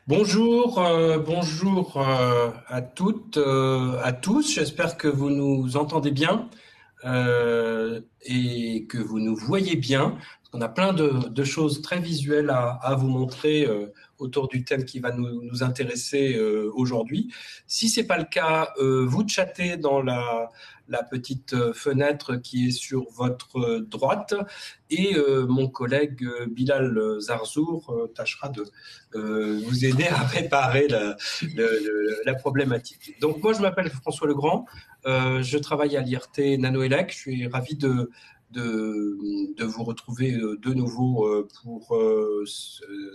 Bonjour, bonjour à toutes, à tous. J'espère que vous nous entendez bien et que vous nous voyez bien. On a plein de choses très visuelles à vous montrer autour du thème qui va nous intéresser aujourd'hui. Si c'est pas le cas, vous chattez dans la petite fenêtre qui est sur votre droite et mon collègue Bilal Zarzour tâchera de vous aider à réparer la problématique. Donc moi je m'appelle François Legrand, je travaille à l'IRT NanoElec, je suis ravi de vous retrouver de nouveau pour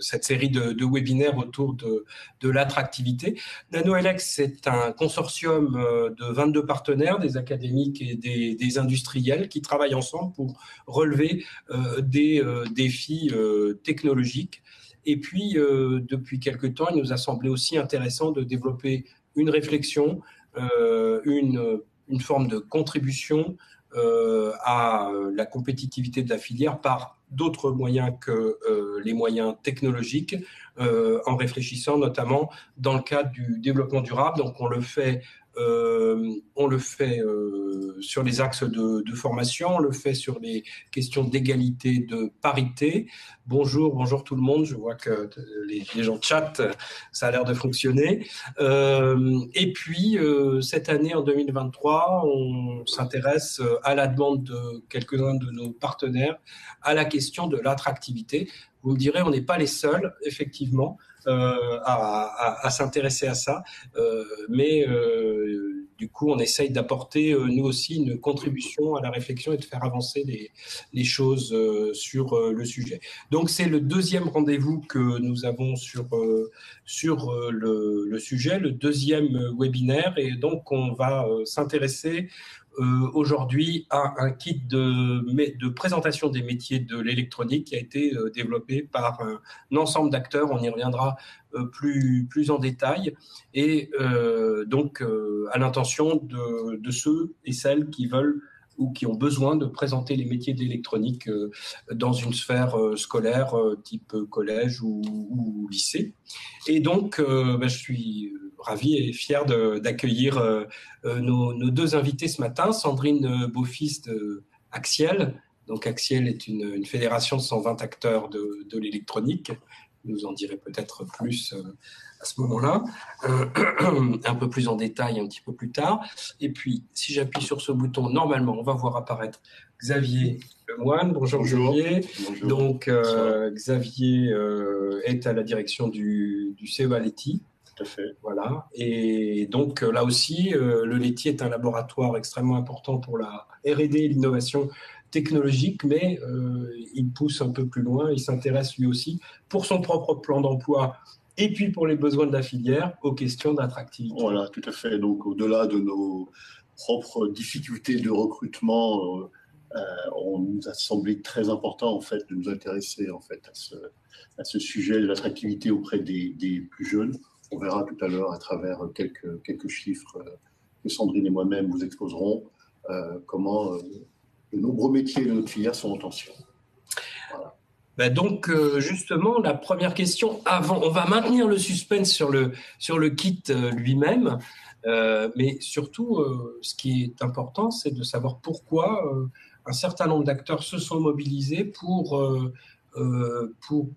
cette série de webinaires autour de l'attractivité. NanoElec, c'est un consortium de 22 partenaires, des académiques et des industriels qui travaillent ensemble pour relever des défis technologiques. Et puis, depuis quelque temps, il nous a semblé aussi intéressant de développer une réflexion, une forme de contribution à la compétitivité de la filière par d'autres moyens que les moyens technologiques, en réfléchissant notamment dans le cadre du développement durable. Donc on le fait sur les axes de formation, on le fait sur les questions d'égalité, de parité. Bonjour tout le monde. Je vois que les gens chattent, ça a l'air de fonctionner. Et puis, cette année, en 2023, on s'intéresse à la demande de quelques-uns de nos partenaires à la question de l'attractivité. Vous me direz, on n'est pas les seuls, effectivement, à s'intéresser à ça, mais du coup, on essaye d'apporter, nous aussi, une contribution à la réflexion et de faire avancer les choses sur le sujet. Donc, c'est le deuxième rendez-vous que nous avons sur le sujet, le deuxième webinaire, et donc on va s'intéresser aujourd'hui à un kit de présentation des métiers de l'électronique qui a été développé par un ensemble d'acteurs. On y reviendra plus en détail, et donc à l'intention de ceux et celles qui veulent ou qui ont besoin de présenter les métiers d'électronique dans une sphère scolaire type collège ou lycée. Et donc, je suis ravi et fier d'accueillir nos deux invités ce matin, Sandrine Beaufils de Axiel. Donc Axiel est une fédération de 120 acteurs de l'électronique. Vous nous en direz peut-être plus à ce moment-là, un peu plus en détail un petit peu plus tard. Et puis, si j'appuie sur ce bouton, normalement, on va voir apparaître Xavier Lemoine. Bonjour Xavier. Bonjour. Donc, Xavier est à la direction du CEA Leti. Tout à fait. Voilà. Et donc, là aussi, le Leti est un laboratoire extrêmement important pour la R&D et l'innovation technologique, mais il pousse un peu plus loin, il s'intéresse lui aussi, pour son propre plan d'emploi et puis pour les besoins de la filière, aux questions d'attractivité. Voilà, tout à fait. Donc, au-delà de nos propres difficultés de recrutement, on nous a semblé très important en fait de nous intéresser en fait à ce sujet de l'attractivité auprès des plus jeunes. On verra tout à l'heure à travers quelques chiffres que Sandrine et moi-même vous exposerons comment de nombreux métiers de notre filière sont en tension. Voilà. Donc, justement, la première question, on va maintenir le suspense sur le kit lui-même, mais surtout, ce qui est important, c'est de savoir pourquoi un certain nombre d'acteurs se sont mobilisés pour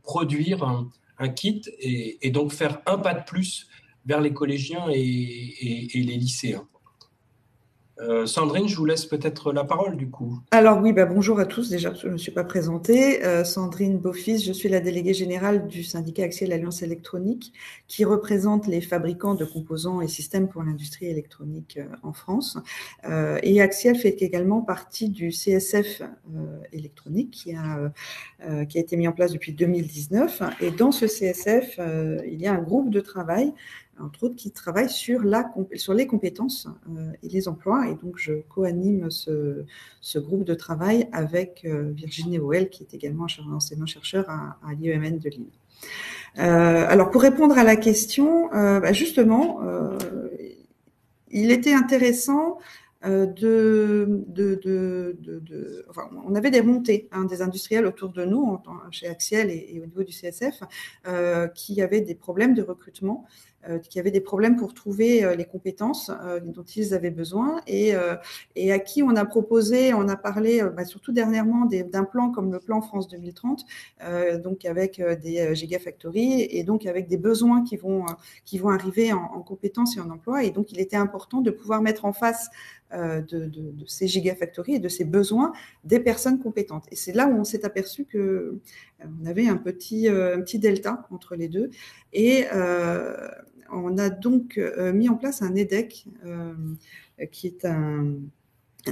produire un kit et donc faire un pas de plus vers les collégiens et les lycéens. Sandrine, je vous laisse peut-être la parole du coup. Alors oui, bonjour à tous. Déjà, je ne me suis pas présentée. Sandrine Beaufils, je suis la déléguée générale du syndicat Axiel Alliance Électronique qui représente les fabricants de composants et systèmes pour l'industrie électronique en France. Et Axiel fait également partie du CSF électronique qui a été mis en place depuis 2019. Et dans ce CSF, il y a un groupe de travail entre autres, qui travaille sur les compétences et les emplois. Et donc, je co-anime ce groupe de travail avec Virginie Oel, qui est également enseignant-chercheur à l'IEMN de Lille. Alors, pour répondre à la question, justement, il était intéressant enfin, on avait des montées des industriels autour de nous, chez Axiel et au niveau du CSF, qui avaient des problèmes de recrutement, qui avaient des problèmes pour trouver les compétences dont ils avaient besoin et à qui on a proposé, on a parlé surtout dernièrement d'un plan comme le plan France 2030, donc avec des gigafactories et donc avec des besoins qui vont arriver en compétences et en emploi. Et donc, il était important de pouvoir mettre en face de ces gigafactories et de ces besoins des personnes compétentes. Et c'est là où on s'est aperçu que on avait un petit delta entre les deux. Et on a donc mis en place un EDEC qui est un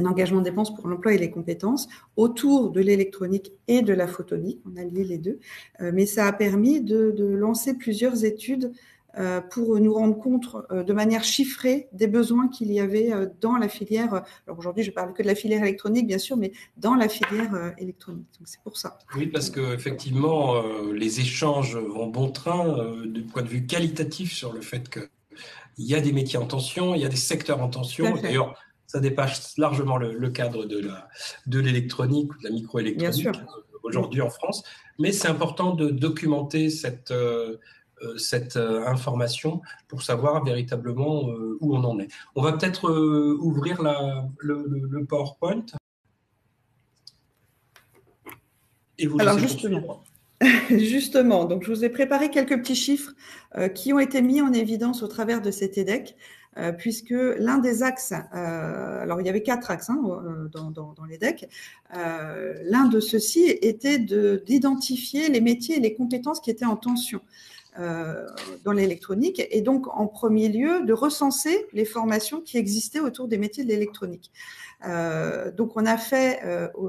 engagement de dépenses pour l'emploi et les compétences autour de l'électronique et de la photonique. On a lié les deux. Mais ça a permis de lancer plusieurs études pour nous rendre compte de manière chiffrée des besoins qu'il y avait dans la filière. Alors aujourd'hui, je parle que de la filière électronique, bien sûr, mais dans la filière électronique. Donc c'est pour ça. Oui, parce qu'effectivement, les échanges vont bon train du point de vue qualitatif sur le fait qu'il y a des métiers en tension, il y a des secteurs en tension. D'ailleurs, ça dépasse largement le cadre de l'électronique ou de la microélectronique aujourd'hui en France. Mais c'est important de documenter cette information pour savoir véritablement où on en est. On va peut-être ouvrir le PowerPoint. Et vous alors justement, donc je vous ai préparé quelques petits chiffres qui ont été mis en évidence au travers de cet EDEC, puisque l'un des axes, alors il y avait 4 axes dans l'EDEC, l'un de ceux-ci était d'identifier les métiers et les compétences qui étaient en tension dans l'électronique, et donc en premier lieu de recenser les formations qui existaient autour des métiers de l'électronique. Donc on a fait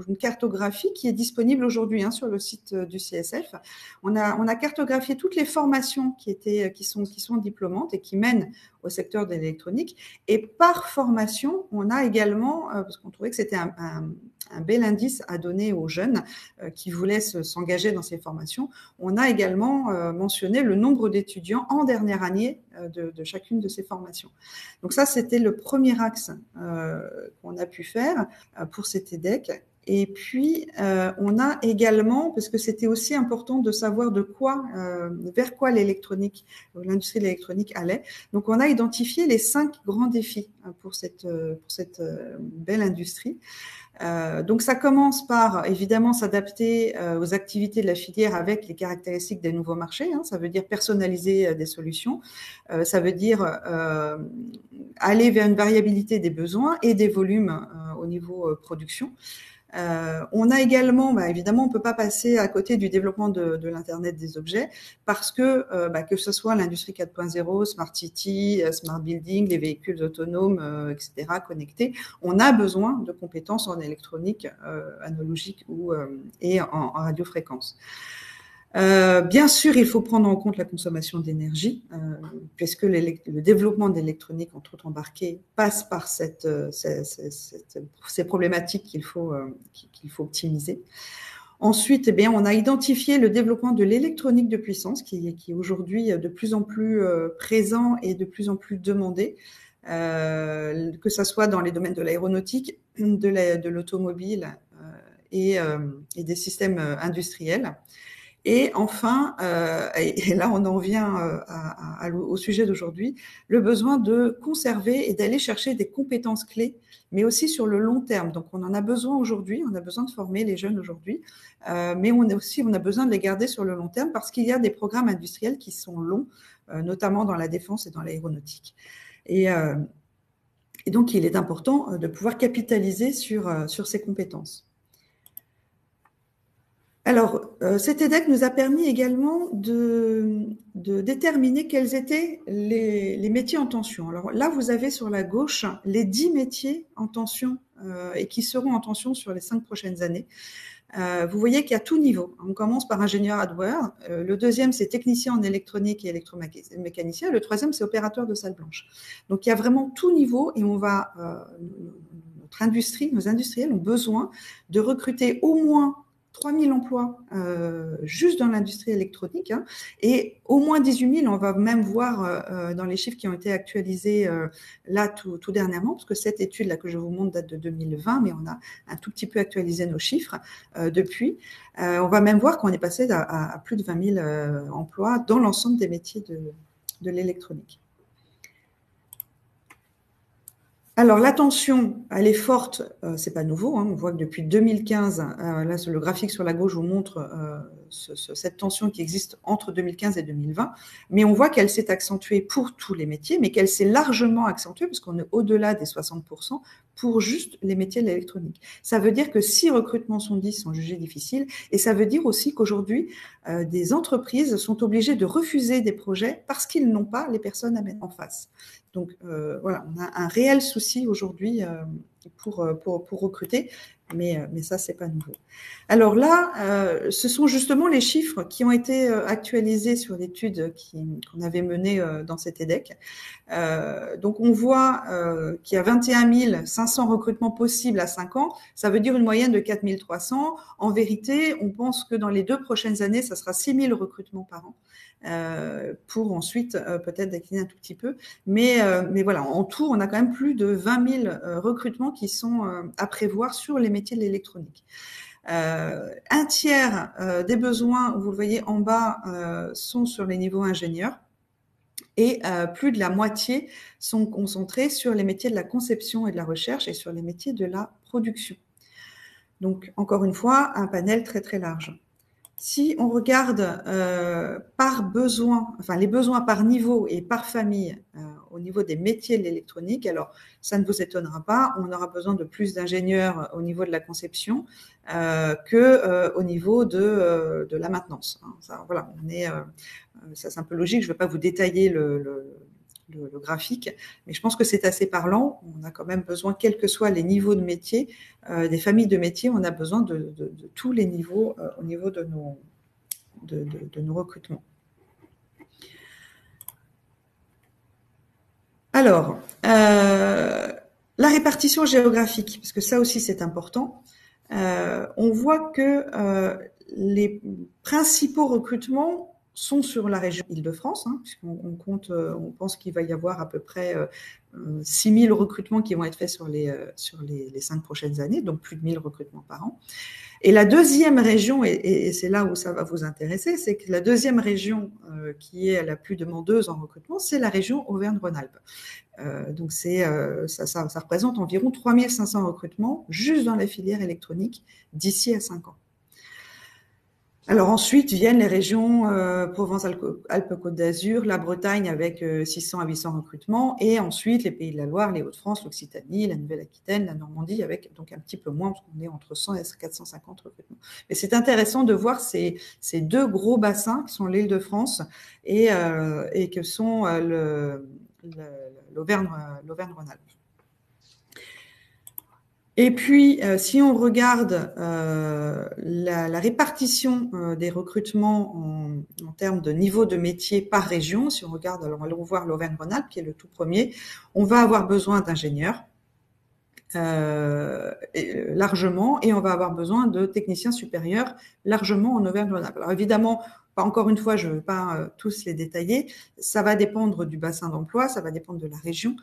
une cartographie qui est disponible aujourd'hui sur le site du CSF. On a cartographié toutes les formations qui sont diplômantes et qui mènent au secteur de l'électronique, et par formation on a également, parce qu'on trouvait que c'était un bel indice à donner aux jeunes qui voulaient s'engager dans ces formations, on a également mentionné le nombre d'étudiants en dernière année de chacune de ces formations. Donc ça, c'était le premier axe qu'on a pu faire pour cet EDEC. Et puis, on a également, parce que c'était aussi important de savoir vers quoi l'industrie de l'électronique allait. Donc, on a identifié les 5 grands défis pour cette belle industrie. Donc, ça commence par, évidemment, s'adapter aux activités de la filière avec les caractéristiques des nouveaux marchés. Ça veut dire personnaliser des solutions. Ça veut dire aller vers une variabilité des besoins et des volumes au niveau production. On a également, évidemment, on ne peut pas passer à côté du développement de l'Internet des objets, parce que ce soit l'industrie 4.0, Smart City, Smart Building, les véhicules autonomes, etc., connectés, on a besoin de compétences en électronique analogique et en radiofréquence. Bien sûr, il faut prendre en compte la consommation d'énergie, puisque le développement de l'électronique, entre autres embarquée, passe par ces problématiques qu'il faut optimiser. Ensuite, on a identifié le développement de l'électronique de puissance, qui est aujourd'hui de plus en plus présent et de plus en plus demandé, que ce soit dans les domaines de l'aéronautique, de l'automobile et des systèmes industriels. Et enfin, et là on en vient au sujet d'aujourd'hui, le besoin de conserver et d'aller chercher des compétences clés, mais aussi sur le long terme. Donc on en a besoin aujourd'hui, on a besoin de former les jeunes aujourd'hui, mais on a besoin de les garder sur le long terme, parce qu'il y a des programmes industriels qui sont longs, notamment dans la défense et dans l'aéronautique. Et donc il est important de pouvoir capitaliser sur ces compétences. Alors, cet EDEC nous a permis également de déterminer quels étaient les métiers en tension. Alors là, vous avez sur la gauche les 10 métiers en tension et qui seront en tension sur les 5 prochaines années. Vous voyez qu'il y a tout niveau. On commence par ingénieur hardware. Le deuxième, c'est technicien en électronique et électromécanicien. Le troisième, c'est opérateur de salle blanche. Donc, il y a vraiment tout niveau, et nos industriels ont besoin de recruter au moins 3000 emplois juste dans l'industrie électronique, hein, et au moins 18 000, on va même voir dans les chiffres qui ont été actualisés là tout dernièrement, parce que cette étude là que je vous montre date de 2020, mais on a un tout petit peu actualisé nos chiffres depuis. On va même voir qu'on est passé à plus de 20 000 emplois dans l'ensemble des métiers de l'électronique. Alors, la tension, elle est forte, c'est pas nouveau, hein, on voit que depuis 2015, là, le graphique sur la gauche vous montre cette tension qui existe entre 2015 et 2020, mais on voit qu'elle s'est accentuée pour tous les métiers, mais qu'elle s'est largement accentuée, parce qu'on est au-delà des 60%, pour juste les métiers de l'électronique. Ça veut dire que 6 recrutements sur 10 sont jugés difficiles, et ça veut dire aussi qu'aujourd'hui, des entreprises sont obligées de refuser des projets parce qu'ils n'ont pas les personnes à mettre en face. Donc voilà, on a un réel souci aujourd'hui pour recruter, mais ça, c'est pas nouveau. Alors là, ce sont justement les chiffres qui ont été actualisés sur l'étude qu'on avait menée dans cet EDEC. Donc on voit qu'il y a 21 500 recrutements possibles à 5 ans, ça veut dire une moyenne de 4 300. En vérité, on pense que dans les 2 prochaines années, ça sera 6 000 recrutements par an. Pour ensuite peut-être décliner un tout petit peu, mais voilà, en tout, on a quand même plus de 20 000 recrutements qui sont à prévoir sur les métiers de l'électronique. Un tiers des besoins, vous le voyez en bas, sont sur les niveaux ingénieurs, et plus de la moitié sont concentrés sur les métiers de la conception et de la recherche et sur les métiers de la production. Donc, encore une fois, un panel très très large. Si on regarde par besoin, enfin les besoins par niveau et par famille au niveau des métiers de l'électronique, alors ça ne vous étonnera pas, on aura besoin de plus d'ingénieurs au niveau de la conception que au niveau de la maintenance. Hein. Ça, voilà, ça c'est un peu logique. Je ne vais pas vous détailler le graphique, mais je pense que c'est assez parlant. On a quand même besoin, quels que soient les niveaux de métier, des familles de métiers, on a besoin de tous les niveaux au niveau de nos recrutements. Alors, la répartition géographique, parce que ça aussi c'est important. On voit que les principaux recrutements sont sur la région Île-de-France, hein, puisqu'on pense qu'il va y avoir à peu près 6 000 recrutements qui vont être faits sur les 5 prochaines années, donc plus de 1 000 recrutements par an. Et la deuxième région, et c'est là où ça va vous intéresser, c'est que la deuxième région qui est la plus demandeuse en recrutement, c'est la région Auvergne-Rhône-Alpes. Donc ça représente environ 3 500 recrutements juste dans la filière électronique d'ici à 5 ans. Alors ensuite viennent les régions Provence-Alpes-Côte d'Azur, la Bretagne avec 600 à 800 recrutements, et ensuite les Pays de la Loire, les Hauts-de-France, l'Occitanie, la Nouvelle-Aquitaine, la Normandie avec donc un petit peu moins, parce qu'on est entre 100 et 450 recrutements. Mais c'est intéressant de voir ces 2 gros bassins qui sont l'Île-de-France et que sont l'Auvergne-Rhône-Alpes. Et puis, si on regarde la répartition des recrutements en termes de niveau de métier par région, si on regarde, alors allons voir l'Auvergne-Rhône-Alpes qui est le tout premier, on va avoir besoin d'ingénieurs largement, et on va avoir besoin de techniciens supérieurs largement en Auvergne-Rhône-Alpes. Alors évidemment, encore une fois, je ne veux pas tous les détailler, ça va dépendre du bassin d'emploi, ça va dépendre de la région.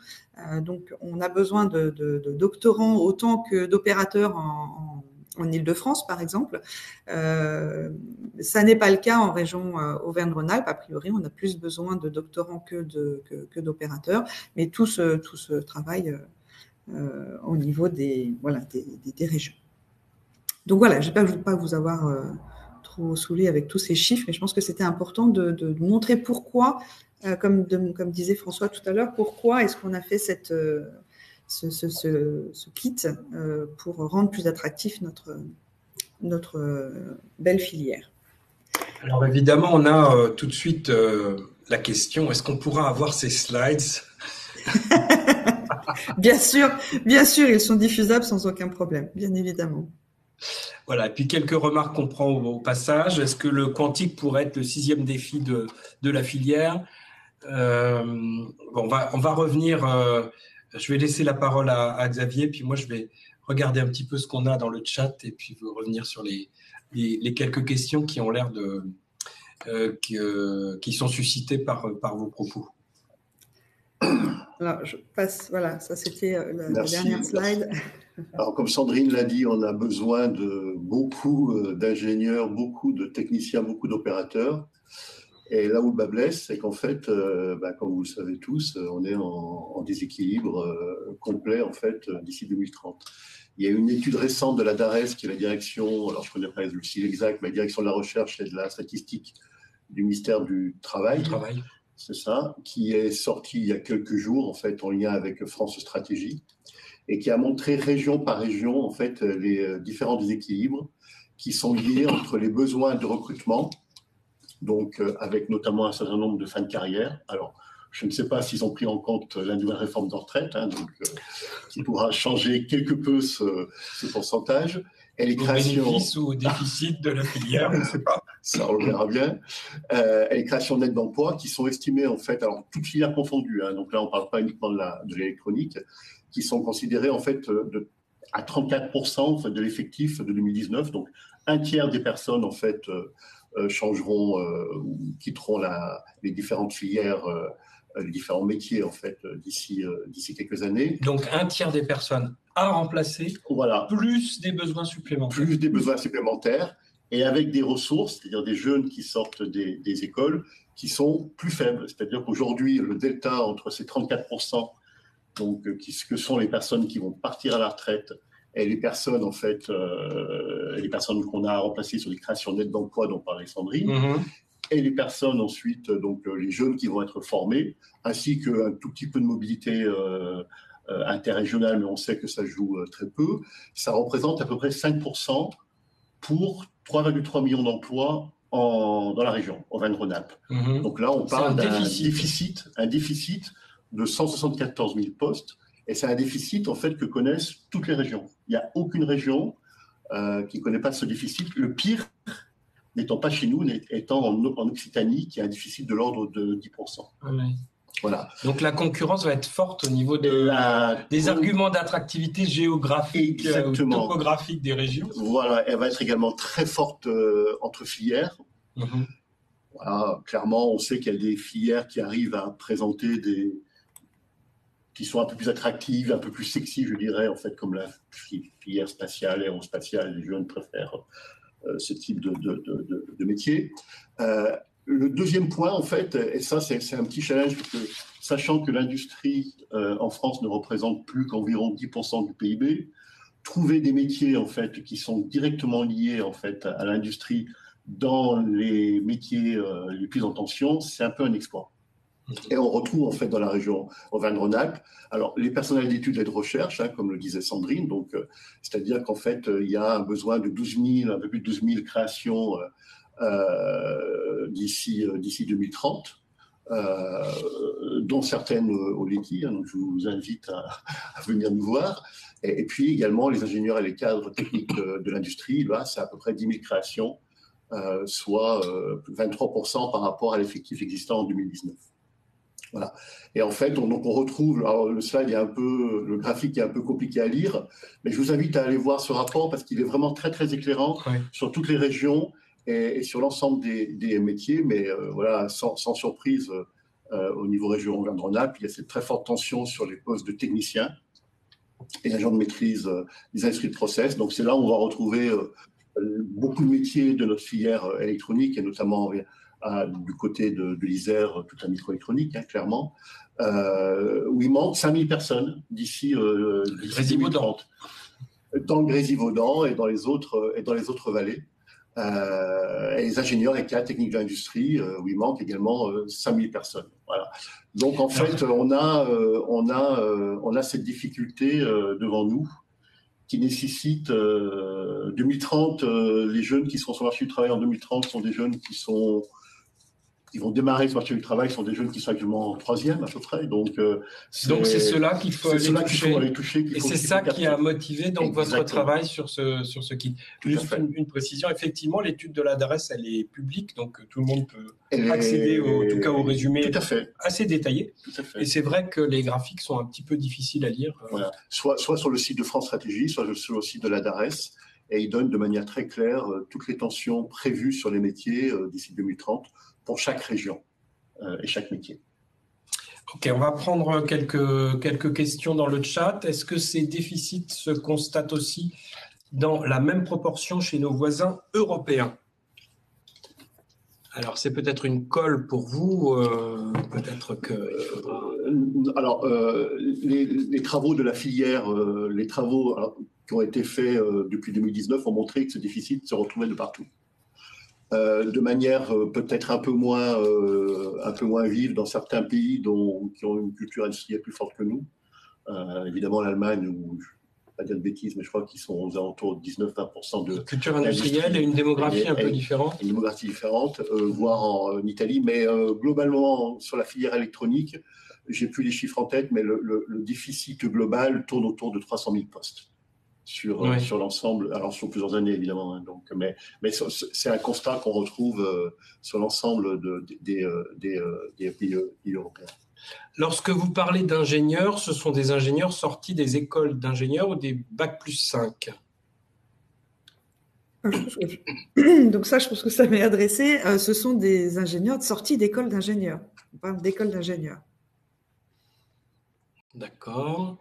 Donc, on a besoin de doctorants autant que d'opérateurs en Île-de-France, par exemple. Ça n'est pas le cas en région Auvergne-Rhône-Alpes. A priori, on a plus besoin de doctorants que d'opérateurs, mais tout ce travail au niveau des régions. Donc voilà, je ne vais pas vous avoir trop saoulé avec tous ces chiffres, mais je pense que c'était important de montrer pourquoi, comme disait François tout à l'heure, pourquoi est-ce qu'on a fait ce kit pour rendre plus attractif notre belle filière. Alors évidemment, on a tout de suite la question, est-ce qu'on pourra avoir ces slides? Bien sûr, ils sont diffusables sans aucun problème, bien évidemment. Voilà, et puis quelques remarques qu'on prend au passage. Est-ce que le quantique pourrait être le 6e défi de la filière? On va revenir, je vais laisser la parole à Xavier, puis moi je vais regarder un petit peu ce qu'on a dans le chat et puis revenir sur les quelques questions qui ont l'air qui sont suscitées par vos propos. Alors, je passe, voilà, ça c'était la Merci. dernière slide. Alors, comme Sandrine l'a dit, on a besoin de beaucoup d'ingénieurs, beaucoup de techniciens, beaucoup d'opérateurs. Et là où le bas blesse, c'est qu'en fait, comme vous le savez tous, on est en déséquilibre complet en fait d'ici 2030. Il y a une étude récente de la DARES, qui est la direction, alors je ne connais pas le style exact, mais la direction de la recherche et de la statistique du ministère du Travail. C'est ça, qui est sortie il y a quelques jours, en fait, en lien avec France Stratégie, et qui a montré région par région, en fait, les différents déséquilibres qui sont liés entre les besoins de recrutement, donc avec notamment un certain nombre de fins de carrière. Alors, je ne sais pas s'ils ont pris en compte la nouvelle réforme de retraite, qui pourra changer quelque peu ce pourcentage. Et les créations... Au bénéfice ou au déficit de la filière, on ne sait pas. Ça, on le verra bien. Et les créations nettes d'emplois qui sont estimées, en fait, alors toutes filières confondues, donc là, on ne parle pas uniquement de l'électronique, qui sont considérées, en fait, à 34% en fait, de l'effectif de 2019. Donc, un tiers des personnes, en fait, changeront ou quitteront les différentes filières, les différents métiers, en fait, d'ici quelques années. Donc, un tiers des personnes à remplacer, voilà. Plus des besoins supplémentaires. Plus des besoins supplémentaires, et avec des ressources, c'est-à-dire des jeunes qui sortent des écoles, qui sont plus faibles. C'est-à-dire qu'aujourd'hui, le delta entre ces 34%, donc, que sont les personnes qui vont partir à la retraite, et les personnes, en fait, les personnes qu'on a remplacées sur les créations nettes d'emplois dont parlait Sandrine, et les personnes ensuite, donc les jeunes qui vont être formés, ainsi qu'un tout petit peu de mobilité interrégionale, mais on sait que ça joue très peu, ça représente à peu près 5% pour 3,3 millions d'emplois dans la région, au Auvergne-Rhône-Alpes. Donc là, on parle d'un déficit de 174 000 postes, et c'est un déficit en fait que connaissent toutes les régions. Il n'y a aucune région qui ne connaît pas ce déficit. Le pire n'étant pas chez nous, étant en Occitanie, qui a un déficit de l'ordre de 10%. Voilà. Donc la concurrence va être forte au niveau des arguments d'attractivité géographique ou topographique des régions. Voilà, elle va être également très forte entre filières. Voilà, clairement, on sait qu'il y a des filières qui arrivent à présenter qui sont un peu plus attractives, un peu plus sexy, je dirais, en fait, comme la filière spatiale, aérospatiale. Les jeunes préfèrent ce type de métier. Le deuxième point, en fait, et ça, c'est un petit challenge, parce que, sachant que l'industrie en France ne représente plus qu'environ 10% du PIB, trouver des métiers, en fait, qui sont directement liés, en fait, à l'industrie dans les métiers les plus en tension, c'est un peu un exploit. Et on retrouve, en fait, dans la région Auvergne-Rhône-Alpes, alors, les personnels d'études et de recherche, comme le disait Sandrine, donc, c'est-à-dire qu'en fait, il y a un besoin de un peu plus de 12 000 créations d'ici 2030, dont certaines au Leti, donc je vous invite à venir nous voir. Et puis également les ingénieurs et les cadres techniques de l'industrie, là, c'est à peu près 10 000 créations, soit 23% par rapport à l'effectif existant en 2019. Voilà. Et en fait, on retrouve, alors le slide le graphique est un peu compliqué à lire, mais je vous invite à aller voir ce rapport parce qu'il est vraiment très, très éclairant sur toutes les régions et sur l'ensemble des métiers, mais voilà, sans surprise, au niveau région Auvergne-Rhône-Alpes, il y a cette très forte tension sur les postes de techniciens et agents de maîtrise des industries de process. Donc c'est là où on va retrouver beaucoup de métiers de notre filière électronique, et notamment du côté de l'Isère, toute la microélectronique, clairement, où il manque 5000 personnes d'ici 2030. Dans le Grésivaudan et dans les autres vallées. Et les ingénieurs, les cadres techniques de l'industrie, où il manque également 5000 personnes. Voilà. Donc en fait, on a cette difficulté devant nous qui nécessite 2030. Les jeunes qui seront sur le marché du travail en 2030 sont des jeunes qui vont démarrer sur le marché du travail, sont des jeunes qui sont actuellement en troisième à peu près. Donc c'est cela qu'il faut aller toucher. Et c'est ça qui a motivé donc votre travail sur ce kit. Juste une précision, effectivement, l'étude de la DARES, elle est publique, donc tout le monde peut accéder en tout cas au résumé assez détaillé. Et c'est vrai que les graphiques sont un petit peu difficiles à lire. Voilà. Soit sur le site de France Stratégie, soit sur le site de la DARES. et il donne de manière très claire toutes les tensions prévues sur les métiers d'ici 2030 pour chaque région et chaque métier. Ok, on va prendre quelques questions dans le chat. Est-ce que ces déficits se constatent aussi dans la même proportion chez nos voisins européens? Alors, c'est peut-être une colle pour vous, peut-être que... Alors, les travaux de la filière, les travaux qui ont été faits depuis 2019 ont montré que ce déficit se retrouvait de partout. De manière peut-être un peu moins vive dans certains pays qui ont une culture industrielle plus forte que nous. Évidemment, l'Allemagne, où je ne vais pas dire de bêtises, mais je crois qu'ils sont aux alentours de 19-20% de culture industrielle et une démographie un peu différente. Une démographie différente, voire en Italie. Mais globalement, sur la filière électronique, j'ai plus les chiffres en tête, mais le déficit global tourne autour de 300 000 postes. Sur l'ensemble, alors sur plusieurs années évidemment, hein, donc, mais c'est un constat qu'on retrouve sur l'ensemble des pays européens. Lorsque vous parlez d'ingénieurs, ce sont des ingénieurs sortis des écoles d'ingénieurs ou des Bac+5? Donc ça, je pense que ça m'est adressé. Ce sont des ingénieurs sortis d'écoles d'ingénieurs. On parle d'écoles d'ingénieurs. D'accord.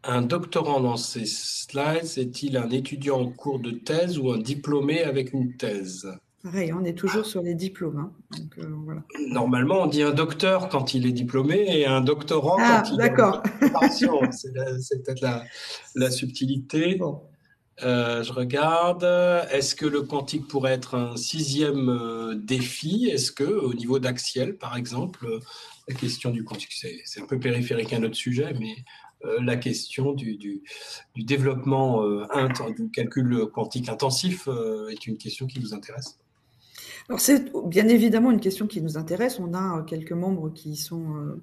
Un doctorant dans ces slides est-il un étudiant en cours de thèse ou un diplômé avec une thèse? Pareil, on est toujours sur les diplômes. Hein. Donc, voilà. Normalement, on dit un docteur quand il est diplômé et un doctorant quand il est en préparation. C'est peut-être la subtilité. Bon. Je regarde. Est-ce que le quantique pourrait être un 6e défi? Est-ce que, au niveau d'Axiel, par exemple, la question du quantique, c'est un peu périphérique à notre sujet, mais la question du développement du calcul quantique intensif est une question qui vous intéresse? Alors c'est bien évidemment une question qui nous intéresse. On a quelques membres qui sont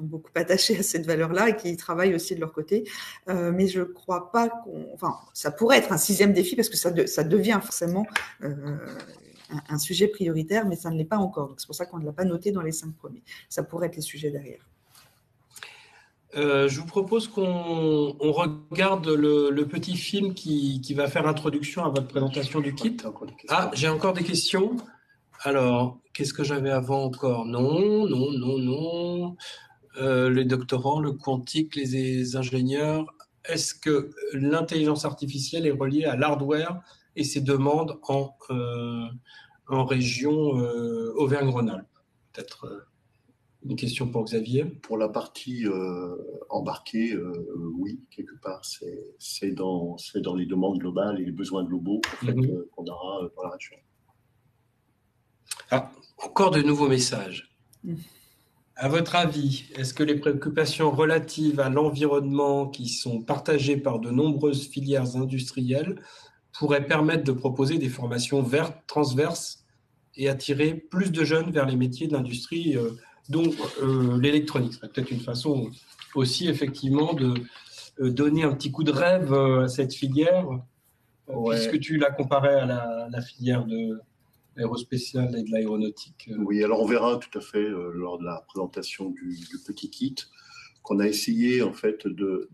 beaucoup attachés à cette valeur-là et qui travaillent aussi de leur côté. Mais je ne crois pas enfin, ça pourrait être un 6e défi parce que ça devient forcément un sujet prioritaire, mais ça ne l'est pas encore. Donc c'est pour ça qu'on ne l'a pas noté dans les 5 premiers. Ça pourrait être les sujets derrière. Je vous propose qu'on regarde le petit film qui va faire introduction à votre présentation du kit. Ah, j'ai encore des questions. Alors, qu'est-ce que j'avais avant encore? Non. Les doctorants, le quantique, les ingénieurs. Est-ce que l'intelligence artificielle est reliée à l'hardware et ses demandes en région Auvergne-Rhône-Alpes? Peut-être une question pour Xavier. Pour la partie embarquée, oui, quelque part, c'est dans les demandes globales et les besoins globaux en fait, qu'on aura dans la région. Ah, encore de nouveaux messages. À votre avis, est-ce que les préoccupations relatives à l'environnement qui sont partagées par de nombreuses filières industrielles pourraient permettre de proposer des formations vertes, transverses et attirer plus de jeunes vers les métiers de l'industrie, dont l'électronique? C'est peut-être une façon aussi, effectivement, de donner un petit coup de rêve à cette filière, puisque tu l'as comparée à la filière de l'aérospatiale et de l'aéronautique. Oui, alors on verra tout à fait lors de la présentation du petit kit qu'on a essayé en fait de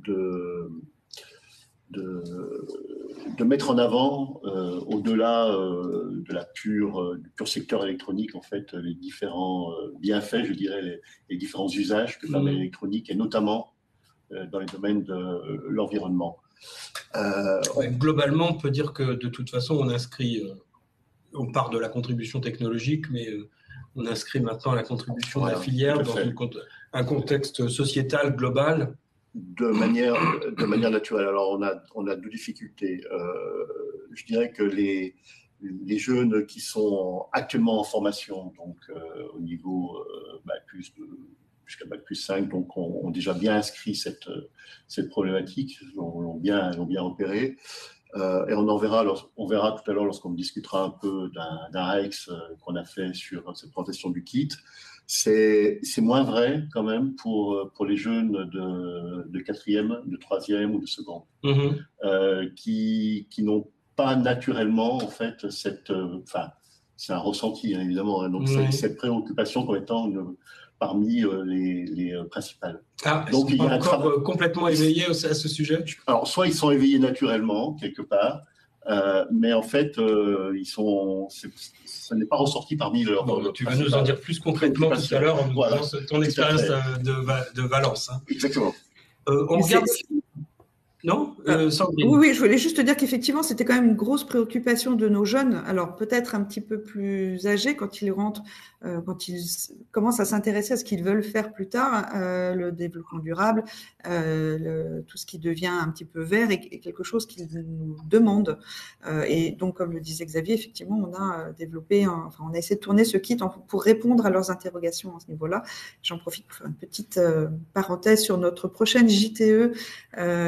mettre en avant au-delà du pur secteur électronique en fait les différents bienfaits, je dirais les différents usages que permet l'électronique et notamment dans les domaines de l'environnement. Globalement, on peut dire que de toute façon on inscrit on part de la contribution technologique, mais on inscrit maintenant la contribution de la filière dans un contexte sociétal global. De manière naturelle. Alors, on a deux difficultés. Je dirais que les jeunes qui sont actuellement en formation, donc au niveau jusqu'à Bac+5, donc ont déjà bien inscrit cette problématique, l'ont bien repéré. Et on verra tout à l'heure lorsqu'on discutera un peu d'un REX qu'on a fait sur cette présentation du kit. C'est moins vrai quand même pour les jeunes de 4e, de 3e ou de seconde, qui n'ont pas naturellement en fait c'est un ressenti hein, évidemment, hein, donc cette préoccupation comme étant parmi les principales. Donc, il y a encore complètement éveillés à ce sujet. Alors, soit ils sont éveillés naturellement, quelque part, mais en fait, ça n'est pas ressorti parmi leurs... Bon, tu vas nous en dire plus concrètement tout à l'heure, voilà, ton expérience de Valence. Hein. Exactement. On regarde... Non, Sandrine. Oui, je voulais juste te dire qu'effectivement, c'était quand même une grosse préoccupation de nos jeunes. Alors, peut-être un petit peu plus âgés quand ils rentrent, quand ils commencent à s'intéresser à ce qu'ils veulent faire plus tard, le développement durable, tout ce qui devient un petit peu vert et quelque chose qu'ils nous demandent. Et donc, comme le disait Xavier, effectivement, on a développé, on a essayé de tourner ce kit pour répondre à leurs interrogations à ce niveau-là. J'en profite pour faire une petite parenthèse sur notre prochaine JTE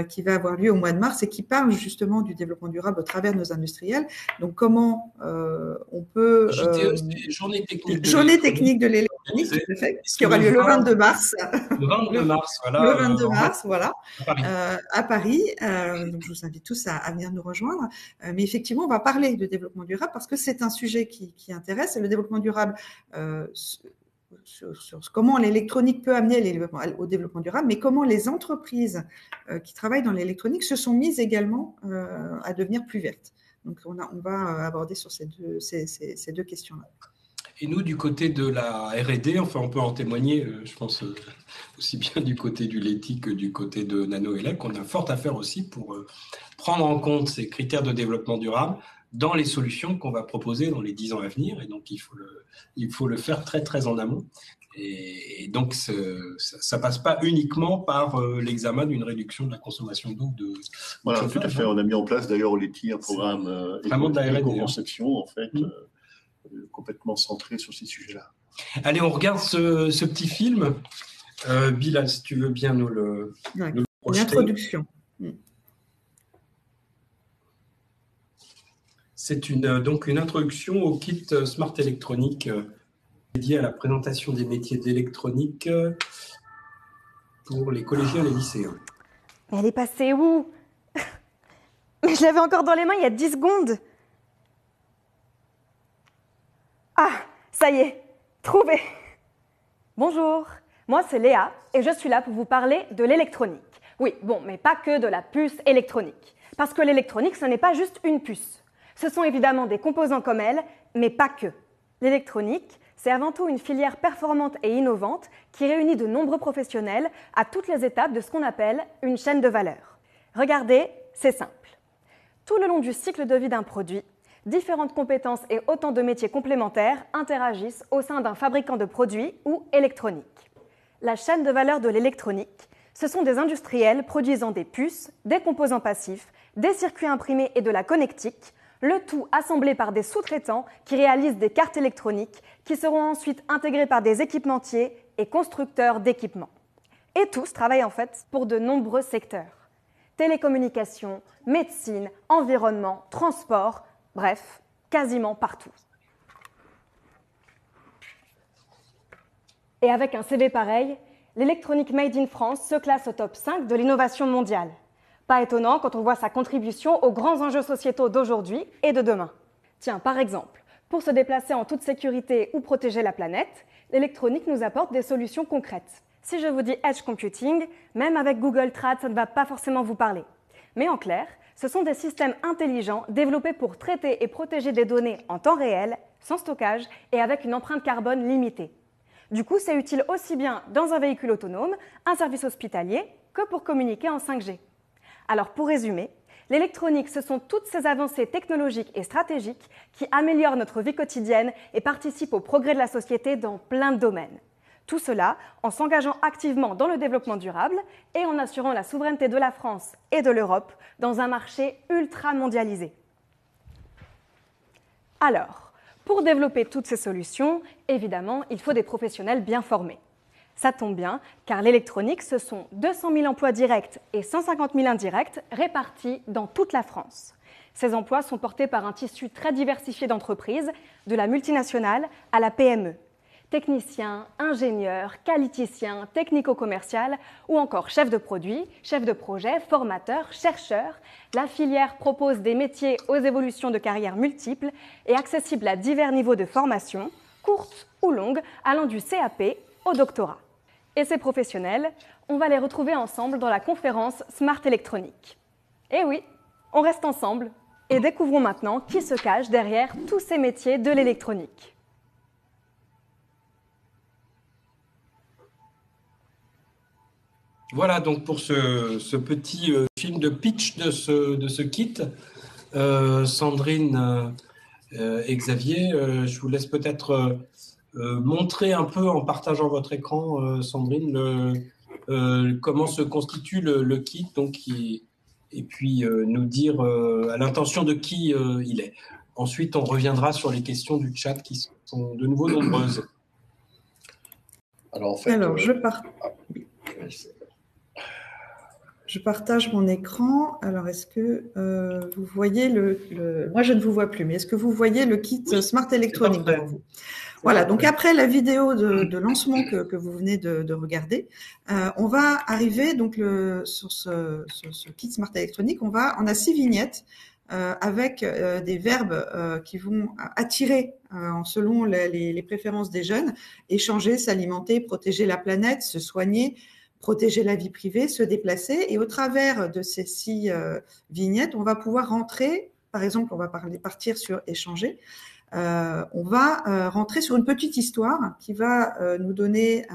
qui va avoir lieu au mois de mars et qui parle justement du développement durable au travers de nos industriels. Donc, comment on peut... JTE, c'est Journée technique de l'électronique, tout à fait, qui aura lieu le 22 mars. Le 22 mars, voilà. Le 22 mars, voilà, à Paris. Donc, je vous invite tous à venir nous rejoindre. Mais effectivement, on va parler de développement durable parce que c'est un sujet qui intéresse. Et le développement durable... sur comment l'électronique peut amener au développement durable, mais comment les entreprises qui travaillent dans l'électronique se sont mises également à devenir plus vertes. Donc, on va aborder sur ces deux questions-là. Et nous, du côté de la R&D, enfin, on peut en témoigner, je pense, aussi bien du côté du Leti que du côté de Nanoelec, on a fort à faire aussi pour prendre en compte ces critères de développement durable dans les solutions qu'on va proposer dans les 10 ans à venir. Et donc, il faut le faire très, très en amont. Et donc, ça passe pas uniquement par l'examen d'une réduction de la consommation d'eau. Voilà, tout à fait. On a mis en place d'ailleurs au Leti un programme éco-conception, en fait, complètement centré sur ces sujets-là. Allez, on regarde ce petit film. Bilal, si tu veux bien nous le projeter. L'introduction. C'est donc une introduction au kit Smart Électronique dédié à la présentation des métiers d'électronique pour les collégiens et les lycéens. Mais elle est passée où? Mais je l'avais encore dans les mains il y a 10 secondes. Ah, ça y est, trouvé. Bonjour, moi c'est Léa et je suis là pour vous parler de l'électronique. Oui, bon, mais pas que de la puce électronique. Parce que l'électronique, ce n'est pas juste une puce. Ce sont évidemment des composants comme elle, mais pas que. L'électronique, c'est avant tout une filière performante et innovante qui réunit de nombreux professionnels à toutes les étapes de ce qu'on appelle une chaîne de valeur. Regardez, c'est simple. Tout le long du cycle de vie d'un produit, différentes compétences et autant de métiers complémentaires interagissent au sein d'un fabricant de produits ou électronique. La chaîne de valeur de l'électronique, ce sont des industriels produisant des puces, des composants passifs, des circuits imprimés et de la connectique, le tout assemblé par des sous-traitants qui réalisent des cartes électroniques qui seront ensuite intégrées par des équipementiers et constructeurs d'équipements. Et tous travaillent en fait pour de nombreux secteurs. Télécommunications, médecine, environnement, transport, bref, quasiment partout. Et avec un CV pareil, l'électronique Made in France se classe au top 5 de l'innovation mondiale. Pas étonnant quand on voit sa contribution aux grands enjeux sociétaux d'aujourd'hui et de demain. Tiens, par exemple, pour se déplacer en toute sécurité ou protéger la planète, l'électronique nous apporte des solutions concrètes. Si je vous dis Edge Computing, même avec Google Trad, ça ne va pas forcément vous parler. Mais en clair, ce sont des systèmes intelligents développés pour traiter et protéger des données en temps réel, sans stockage et avec une empreinte carbone limitée. Du coup, c'est utile aussi bien dans un véhicule autonome, un service hospitalier, que pour communiquer en 5G. Alors pour résumer, l'électronique, ce sont toutes ces avancées technologiques et stratégiques qui améliorent notre vie quotidienne et participent au progrès de la société dans plein de domaines. Tout cela en s'engageant activement dans le développement durable et en assurant la souveraineté de la France et de l'Europe dans un marché ultra mondialisé. Alors, pour développer toutes ces solutions, évidemment, il faut des professionnels bien formés. Ça tombe bien, car l'électronique, ce sont 200 000 emplois directs et 150 000 indirects répartis dans toute la France. Ces emplois sont portés par un tissu très diversifié d'entreprises, de la multinationale à la PME. Techniciens, ingénieurs, qualiticiens, technico-commercial ou encore chefs de produit, chefs de projet, formateurs, chercheurs, la filière propose des métiers aux évolutions de carrière multiples et accessibles à divers niveaux de formation, courtes ou longues, allant du CAP au doctorat. Et ces professionnels, on va les retrouver ensemble dans la conférence Smart Électronique. Et oui, on reste ensemble et découvrons maintenant qui se cache derrière tous ces métiers de l'électronique. Voilà donc pour ce petit film de pitch de ce kit. Sandrine et Xavier, je vous laisse peut-être montrer un peu en partageant votre écran, Sandrine, comment se constitue le kit donc, et puis nous dire à l'intention de qui il est. Ensuite, on reviendra sur les questions du chat qui sont de nouveau nombreuses. Alors, en fait, je partage mon écran. Alors, est-ce que vous voyez moi, je ne vous vois plus, mais est-ce que vous voyez le kit Smart Électronique devant vous? Voilà, donc après la vidéo de lancement que vous venez de regarder, on va arriver donc sur ce kit Smart Électronique. On a 6 vignettes avec des verbes qui vont attirer selon les préférences des jeunes, échanger, s'alimenter, protéger la planète, se soigner, protéger la vie privée, se déplacer. Et au travers de ces 6 vignettes, on va pouvoir rentrer, par exemple, on va partir sur échanger. On va rentrer sur une petite histoire qui va nous donner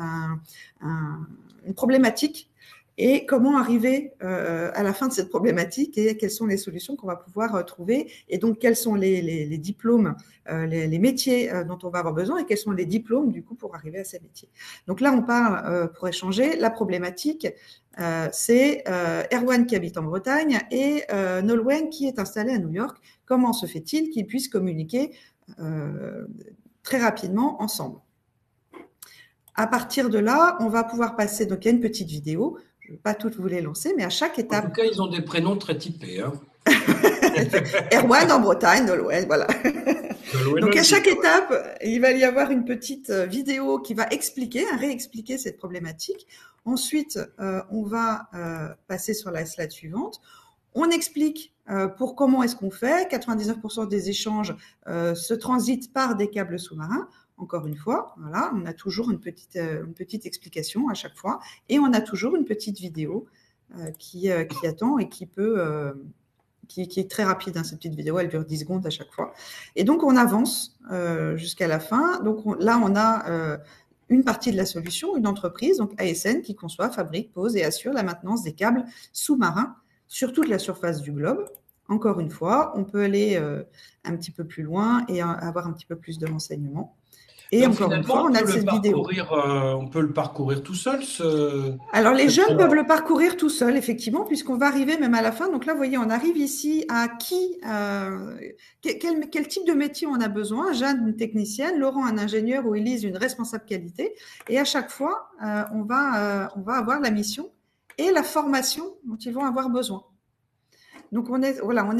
une problématique et comment arriver à la fin de cette problématique et quelles sont les solutions qu'on va pouvoir trouver et donc quels sont les diplômes, les métiers dont on va avoir besoin et quels sont les diplômes du coup pour arriver à ces métiers. Donc là, on parle pour échanger. La problématique, c'est Erwan qui habite en Bretagne et Nolwenn qui est installé à New York. Comment se fait-il qu'ils puissent communiquer très rapidement ensemble? À partir de là, on va pouvoir passer, donc il y a une petite vidéo, je ne vais pas toutes vous les lancer, mais à chaque étape… En tout cas, ils ont des prénoms très typés. Hein. Erwan en Bretagne, Nolwenn, voilà. Donc à chaque étape, il va y avoir une petite vidéo qui va réexpliquer cette problématique. Ensuite, on va passer sur la slide suivante. On explique pour comment est-ce qu'on fait. 99% des échanges se transitent par des câbles sous-marins. Encore une fois, voilà, on a toujours une petite explication à chaque fois et on a toujours une petite vidéo qui attend et qui est très rapide. Hein, cette petite vidéo, elle dure 10 secondes à chaque fois. Et donc, on avance jusqu'à la fin. Donc là, on a une partie de la solution, une entreprise, donc ASN, qui conçoit, fabrique, pose et assure la maintenance des câbles sous-marins sur toute la surface du globe. Encore une fois, on peut aller un petit peu plus loin et avoir un petit peu plus de renseignements. Et donc, encore une fois, on a cette vidéo. On peut le parcourir tout seul. Alors, les jeunes peuvent le parcourir tout seul, effectivement, puisqu'on va arriver même à la fin. Donc là, vous voyez, on arrive ici à quel type de métier on a besoin. Jeanne, une technicienne, Laurent, un ingénieur, ou Élise, une responsable qualité. Et à chaque fois, on va avoir la mission et la formation dont ils vont avoir besoin. Donc, on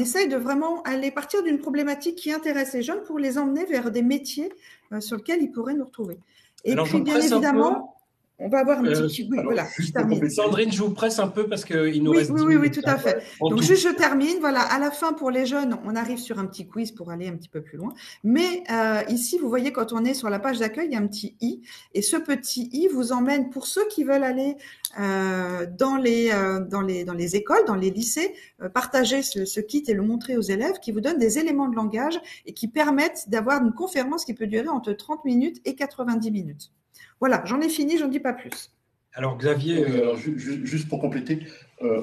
essaye de vraiment aller partir d'une problématique qui intéresse les jeunes pour les emmener vers des métiers sur lesquels ils pourraient nous retrouver. Et alors, puis, bien évidemment, on va avoir un petit… Oui, voilà, je termine. Sandrine, je vous presse un peu parce qu'il nous reste… Oui, tout à fait. Donc, juste, je termine. Voilà, à la fin, pour les jeunes, on arrive sur un petit quiz pour aller un petit peu plus loin. Mais ici, vous voyez, quand on est sur la page d'accueil, il y a un petit i. Et ce petit i vous emmène, pour ceux qui veulent aller dans les écoles, dans les lycées, partager ce kit et le montrer aux élèves, qui vous donne des éléments de langage et qui permettent d'avoir une conférence qui peut durer entre 30 minutes et 90 minutes. Voilà, j'en ai fini, j'en dis pas plus. Alors Xavier… Alors, juste pour compléter,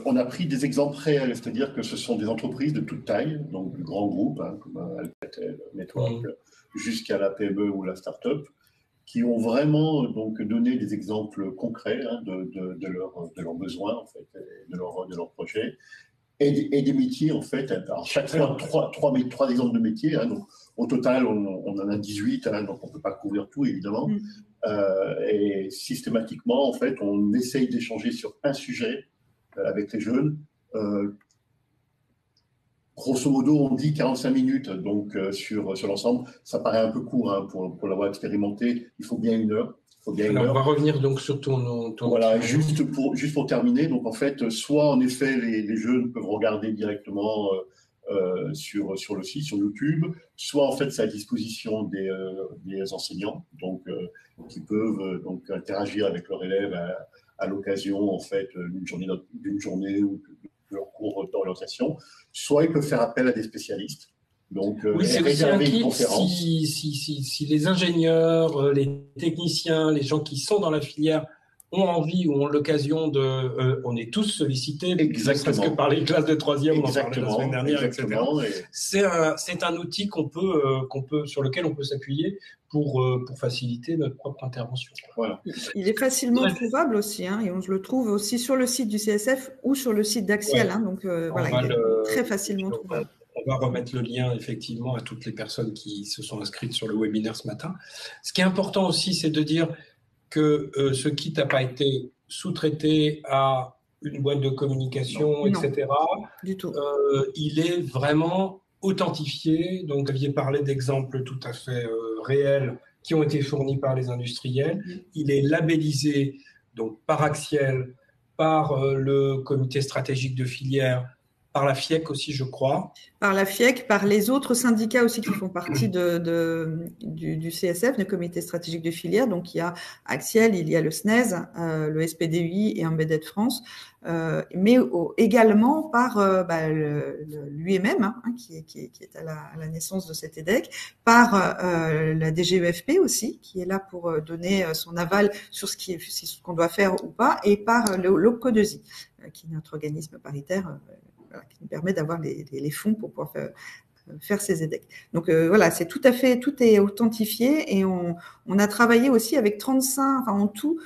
on a pris des exemples réels, c'est-à-dire que ce sont des entreprises de toute taille, donc du grand groupe, hein, comme Alcatel, Network, jusqu'à la PME ou la start-up, qui ont vraiment donc donné des exemples concrets hein, de leurs besoins, en fait, de leurs projets, et des métiers, en fait. Alors, chaque fois, trois exemples de métiers. Hein, donc, au total, on en a 18, hein, donc on ne peut pas couvrir tout, évidemment. Et systématiquement, en fait, on essaye d'échanger sur un sujet avec les jeunes. Grosso modo, on dit 45 minutes donc, sur l'ensemble. Ça paraît un peu court hein, pour l'avoir expérimenté. Il faut bien 1 heure. On va revenir donc sur ton voilà, juste pour terminer. Donc, en fait, soit en effet, les jeunes peuvent regarder directement sur le site, sur YouTube, soit en fait c'est à disposition des enseignants, donc qui peuvent donc interagir avec leurs élèves à l'occasion en fait d'une journée ou de leur cours d'orientation, soit ils peuvent faire appel à des spécialistes. Donc, oui, c'est aussi un kit si les ingénieurs, les techniciens, les gens qui sont dans la filière ont envie ou ont l'occasion on est tous sollicités, parce que par les classes de troisième, on en parlait la semaine dernière, etc. C'est un outil sur lequel on peut s'appuyer pour faciliter notre propre intervention. Voilà. Il est facilement trouvable aussi, hein, et on le trouve aussi sur le site du CSF ou sur le site d'Axial. Ouais. Hein, donc voilà, il est très facilement trouvable. On va remettre le lien effectivement à toutes les personnes qui se sont inscrites sur le webinaire ce matin. Ce qui est important aussi, c'est de dire que ce kit n'a pas été sous-traité à une boîte de communication, etc. Non, du tout. Il est vraiment authentifié. Donc, vous aviez parlé d'exemples tout à fait réels qui ont été fournis par les industriels. Il est labellisé donc, par Axial, par le comité stratégique de filière, par la FIEC aussi, je crois. Par la FIEC, par les autres syndicats aussi qui font partie du CSF, du comité stratégique de filière. Donc, il y a Axial, il y a le SNES, le SPDUI et Embedded France, mais également par l'UMM, hein, qui est à la naissance de cet EDEC, par la DGEFP aussi, qui est là pour donner son aval sur ce qu'on doit faire ou pas, et par l'OPCO2I, qui est notre organisme paritaire, qui nous permet d'avoir les fonds pour pouvoir faire ces EDEC. Donc voilà, c'est tout est authentifié, et on a travaillé aussi avec 35, enfin en tout,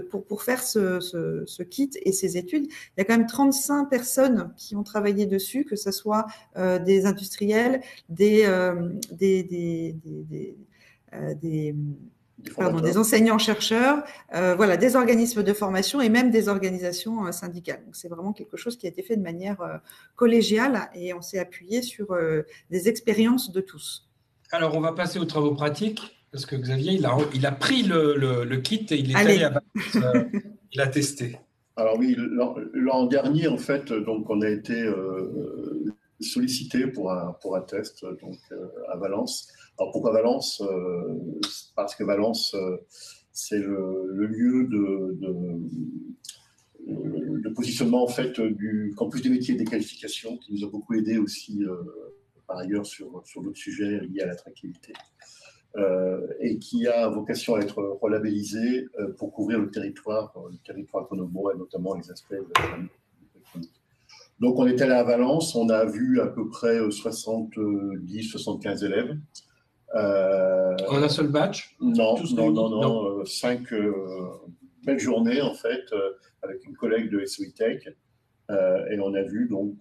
pour faire ce kit et ces études. Il y a quand même 35 personnes qui ont travaillé dessus, que ce soit des industriels, des enseignants-chercheurs, voilà, des organismes de formation et même des organisations syndicales. Donc, c'est vraiment quelque chose qui a été fait de manière collégiale, et on s'est appuyé sur des expériences de tous. Alors, on va passer aux travaux pratiques, parce que Xavier, il a pris le kit et il est allé à Valence, il a testé. Alors oui, l'an dernier, en fait, donc on a été sollicité pour un test donc, à Valence. Alors pourquoi Valence? Parce que Valence, c'est le lieu de positionnement en fait du campus des métiers et des qualifications, qui nous a beaucoup aidé aussi par ailleurs sur d'autres sujets liés à l'attractivité, et qui a vocation à être relabellisé pour couvrir le territoire grenoblois, et notamment les aspects électroniques. Donc on est allé à Valence, on a vu à peu près 70-75 élèves. En un seul batch? Non, 5 belles journées en fait, avec une collègue de SOITech, et on a vu donc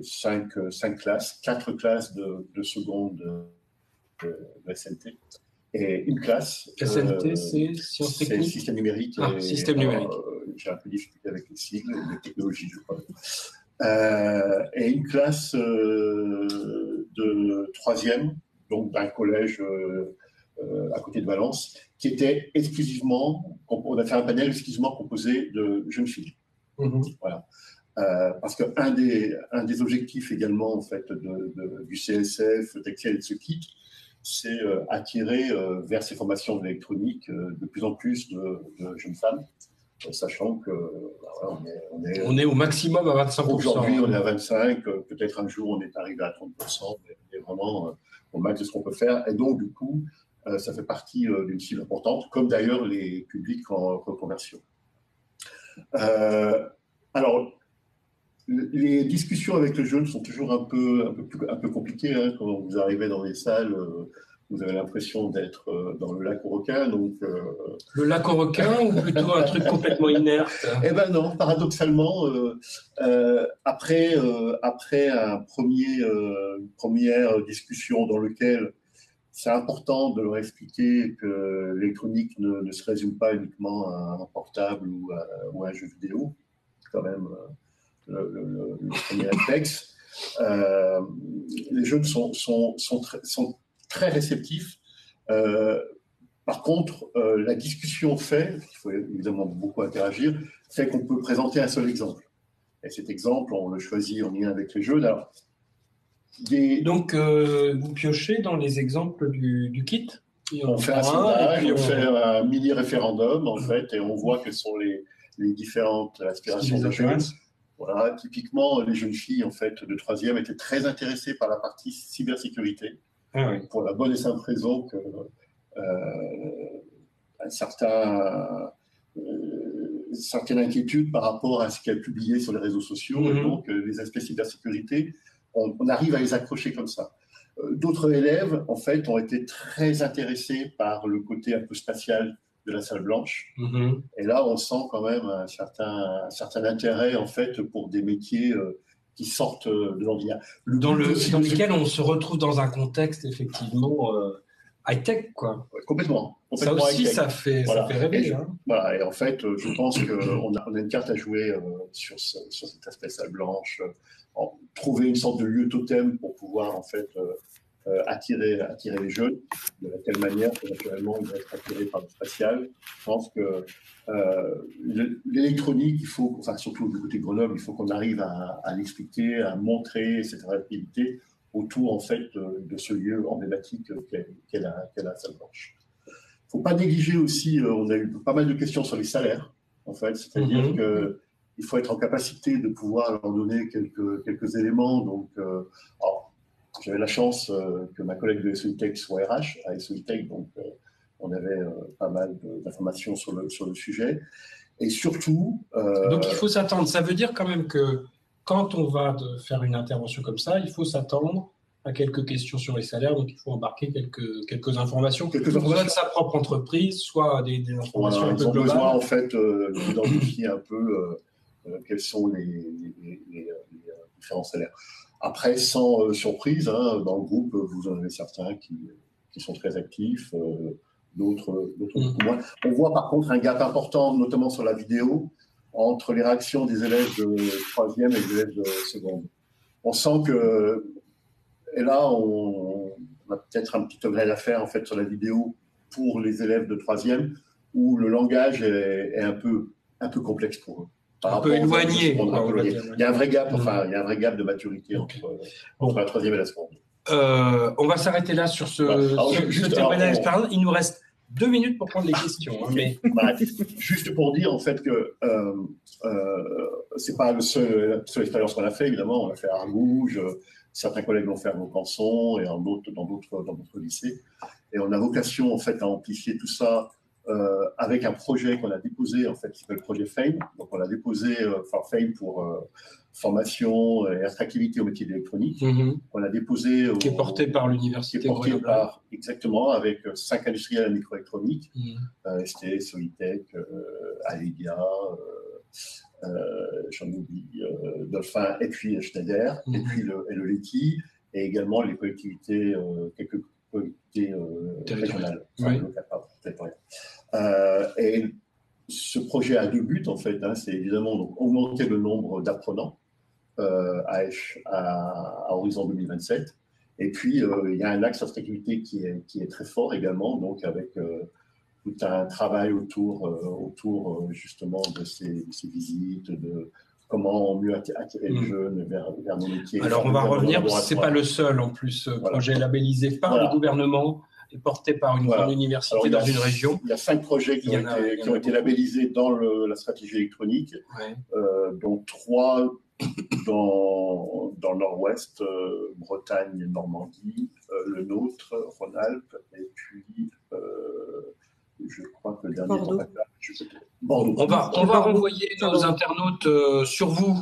5 classes, 4 classes de seconde de SNT, et une classe. SNT, c'est sciences techniques? C'est système numérique. Système numérique. J'ai un peu difficulté avec les sigles, les technologies, je crois. Et une classe de 3e, donc d'un collège à côté de Valence, qui était exclusivement, on a fait un panel exclusivement composé de jeunes filles. Voilà. Parce qu'un des objectifs également en fait, du CSF, d'Axial et de ce kit, c'est attirer vers ces formations de l'électronique de plus en plus de jeunes femmes, sachant que on est au maximum à 25%. Aujourd'hui, on est à 25%, peut-être un jour on est arrivé à 30%, mais on est vraiment au max de ce qu'on peut faire. Et donc, du coup, ça fait partie d'une cible importante, comme d'ailleurs les publics en reconversion. Alors, les discussions avec les jeunes sont toujours un peu compliquées. Hein. Quand vous arrivez dans les salles, vous avez l'impression d'être dans le lac aux requins. Donc, le lac aux requins ou plutôt un truc complètement inerte? Eh bien non, paradoxalement, après une première discussion dans laquelle c'est important de leur expliquer que l'électronique ne se résume pas uniquement à un portable ou à un jeu vidéo, c'est quand même le premier réflexe. Les jeunes sont très réceptifs. Par contre, la discussion il faut évidemment beaucoup interagir, fait qu'on peut présenter un seul exemple. Et cet exemple, on le choisit en lien avec les jeunes. Alors, Donc, vous piochez dans les exemples du kit. On fait un sondage, on fait un mini-référendum, en fait, et on voit quelles sont les différentes aspirations des jeunes. Voilà, typiquement, les jeunes filles, en fait, de 3e étaient très intéressées par la partie cybersécurité, pour la bonne et simple raison que certaines inquiétudes par rapport à ce qu'elles publiaient sur les réseaux sociaux, et donc les aspects cybersécurité, on arrive à les accrocher comme ça. D'autres élèves, en fait, ont été très intéressés par le côté un peu spatial de la salle blanche. Et là, on sent quand même un certain intérêt, en fait, pour des métiers qui sortent de l'ordinaire. Dans lesquels on se retrouve dans un contexte, effectivement, high-tech, quoi. Ouais, complètement. Ça aussi, ça fait rêver. Voilà, et en fait, je pense qu'on a une carte à jouer sur cet aspect salle blanche, trouver une sorte de lieu totem pour pouvoir, en fait, attirer les jeunes de telle manière que, naturellement, ils vont être attirés par le spatial. Je pense que l'électronique, surtout du côté de Grenoble, il faut qu'on arrive à l'expliquer, à montrer cette réactivité autour, en fait, de ce lieu emblématique qu'est la salle blanche. Il ne faut pas négliger aussi, on a eu pas mal de questions sur les salaires, en fait, c'est-à-dire qu'il faut être en capacité de pouvoir leur donner quelques éléments. Donc, j'avais la chance que ma collègue de SOITech soit RH à SOITech, donc on avait pas mal d'informations sur le sujet. Et surtout… Donc, il faut s'attendre. Ça veut dire quand même que quand on va faire une intervention comme ça, il faut s'attendre à quelques questions sur les salaires. Donc, il faut embarquer quelques informations, soit de sa propre entreprise, soit des informations un peu globales. Ils ont besoin, en fait, d'identifier un peu quels sont les différents salaires. Après, sans surprise, dans le groupe, vous en avez certains qui sont très actifs, d'autres moins. On voit par contre un gap important, notamment sur la vidéo, entre les réactions des élèves de 3e et des élèves de seconde. On sent que, et là, on a peut-être un petit upgrade à faire en fait sur la vidéo pour les élèves de 3e, où le langage est un peu complexe pour eux. Un peu éloigné. Il y a un vrai gap, il y a un vrai gap de maturité entre la 3e et la seconde. On va s'arrêter là sur ce témoignage. Il nous reste 2 minutes pour prendre les questions. Juste pour dire en fait que c'est pas la seule expérience qu'on a fait, évidemment. On l'a fait à Argouges, certains collègues l'ont fait à Vaucanson et dans d'autres lycées. Et on a vocation en fait à amplifier tout ça avec un projet qu'on a déposé, en fait, qui s'appelle le projet FAME. Donc, on a déposé FAME pour formation et attractivité au métier d'électronique. On a déposé… qui est porté par l'université. Exactement, avec 5 industriels à microélectronique, ST, Solitech, Aledia, j'en oublie, Dolphin, et puis Schneider, et puis le LETI, et également les collectivités, quelques collectivités régionales, et ce projet a 2 buts en fait, c'est évidemment donc, augmenter le nombre d'apprenants à horizon 2027, et puis il y a un axe d'attractivité qui est très fort également, donc avec tout un travail autour justement de ces visites, de comment mieux attirer les jeunes vers nos métiers. Alors on va revenir, c'est pas le seul en plus projet labellisé par le gouvernement et porté par une grande université dans une région. Il y a 5 projets qui ont été labellisés dans la stratégie électronique, dont 3 dans le nord-ouest, Bretagne et Normandie, le nôtre, Rhône-Alpes, et puis je crois que le dernier Bordeaux. On va renvoyer nos internautes sur vous,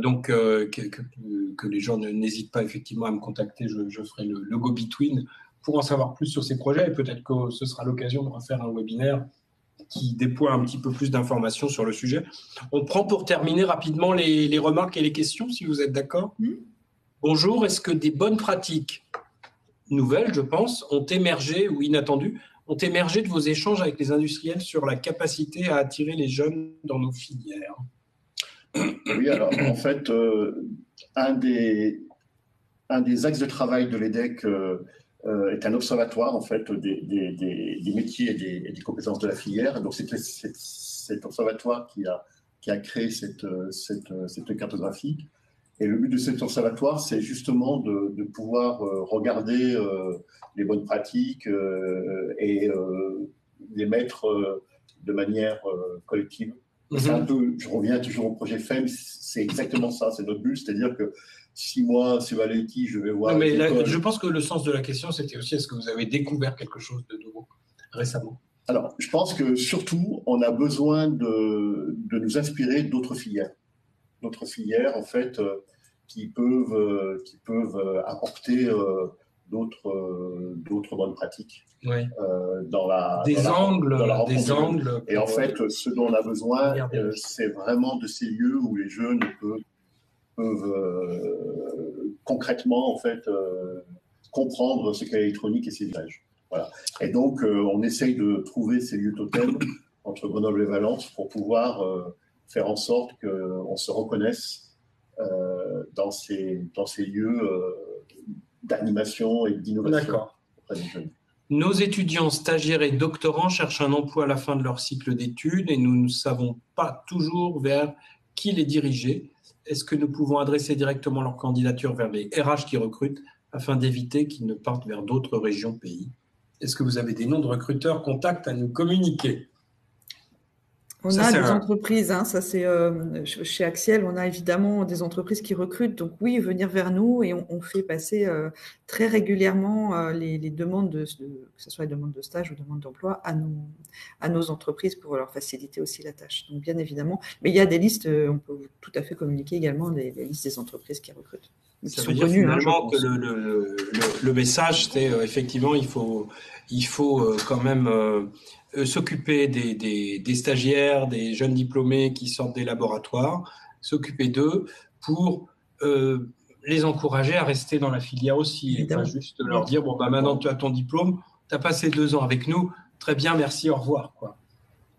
donc que les gens n'hésitent pas effectivement à me contacter. Je ferai le go-between pour en savoir plus sur ces projets, et peut-être que ce sera l'occasion de refaire un webinaire qui déploie un petit peu plus d'informations sur le sujet. On prend pour terminer rapidement les remarques et les questions, si vous êtes d'accord. Bonjour, est-ce que des bonnes pratiques nouvelles, je pense, ont émergé ou inattendues, ont émergé de vos échanges avec les industriels sur la capacité à attirer les jeunes dans nos filières? Oui, alors en fait, un des axes de travail de l'EDEC est un observatoire en fait des métiers et des compétences de la filière. Donc c'est cet observatoire qui a créé cette cartographie. Et le but de cet observatoire, c'est justement de pouvoir regarder les bonnes pratiques et les mettre de manière collective. C'est un peu, je reviens toujours au projet FEM, c'est exactement ça, c'est notre but, c'est-à-dire que si moi, c'est Valérie, je vais voir. Non, mais là, je pense que le sens de la question, c'était aussi est-ce que vous avez découvert quelque chose de nouveau récemment? Alors, je pense que surtout, on a besoin de nous inspirer d'autres filières. D'autres filières, en fait, qui peuvent apporter d'autres bonnes pratiques. Oui. Dans la angles. Et en fait, ce dont on a besoin, c'est vraiment de ces lieux où les jeunes peuvent concrètement, en fait, comprendre ce qu'est l'électronique et ses usages. Voilà. Et donc, on essaye de trouver ces lieux totems entre Grenoble et Valence pour pouvoir faire en sorte qu'on se reconnaisse dans ces lieux d'animation et d'innovation auprès des jeunes. Nos étudiants, stagiaires et doctorants cherchent un emploi à la fin de leur cycle d'études et nous ne savons pas toujours vers qui les diriger. Est-ce que nous pouvons adresser directement leur candidature vers les RH qui recrutent afin d'éviter qu'ils ne partent vers d'autres régions pays? Est-ce que vous avez des noms de recruteurs, contacts à nous communiquer? On a des entreprises, hein, ça c'est chez Axiel, on a évidemment des entreprises qui recrutent, donc oui, venir vers nous et on fait passer très régulièrement les demandes que ce soit les demandes de stage ou demandes d'emploi à nos entreprises pour leur faciliter aussi la tâche. Donc bien évidemment, mais il y a des listes, on peut tout à fait communiquer également des listes des entreprises qui recrutent. Ça veut dire finalement que le message, c'est effectivement, il faut quand même s'occuper des stagiaires, des jeunes diplômés qui sortent des laboratoires, s'occuper d'eux pour les encourager à rester dans la filière aussi, évidemment. Et pas juste leur dire bon bah maintenant tu as ton diplôme, tu as passé 2 ans avec nous, très bien, merci, au revoir, quoi.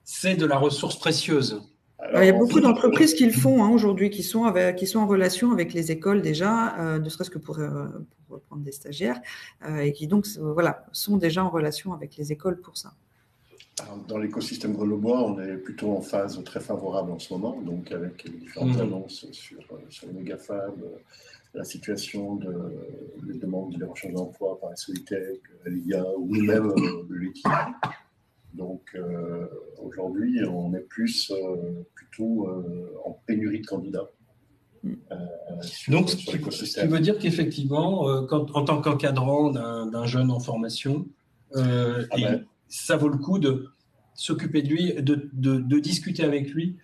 C'est de la ressource précieuse. Alors, il y a beaucoup d'entreprises qui le font aujourd'hui, qui sont en relation avec les écoles déjà, ne serait-ce que pour prendre des stagiaires, et qui donc sont déjà en relation avec les écoles pour ça. Alors, dans l'écosystème grenoblois, on est plutôt en phase très favorable en ce moment, donc avec les différentes annonces sur les méga-fabs, la situation des demandes de recherche d'emploi par la Solitech, l'IA ou même le LETI. Donc aujourd'hui, on est plutôt en pénurie de candidats. Donc, ce qui veut dire qu'effectivement, en tant qu'encadrant d'un jeune en formation, ça vaut le coup de s'occuper de lui, de discuter avec lui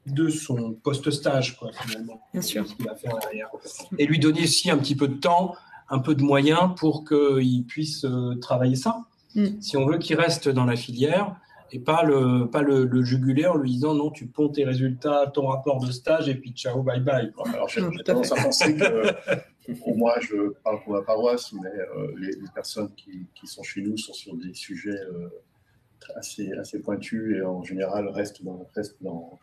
de son post-stage, quoi, finalement. Bien sûr. Ce qu'il va faire derrière. Et lui donner aussi un petit peu de temps, un peu de moyens pour qu'il puisse travailler ça. Si on veut qu'il reste dans la filière et pas le juguler en lui disant non, tu ponds tes résultats, ton rapport de stage et puis ciao, bye bye. Alors j'ai tendance à penser que, pour moi, je parle pour ma paroisse, mais les personnes qui sont chez nous sont sur des sujets assez pointus et en général restent dans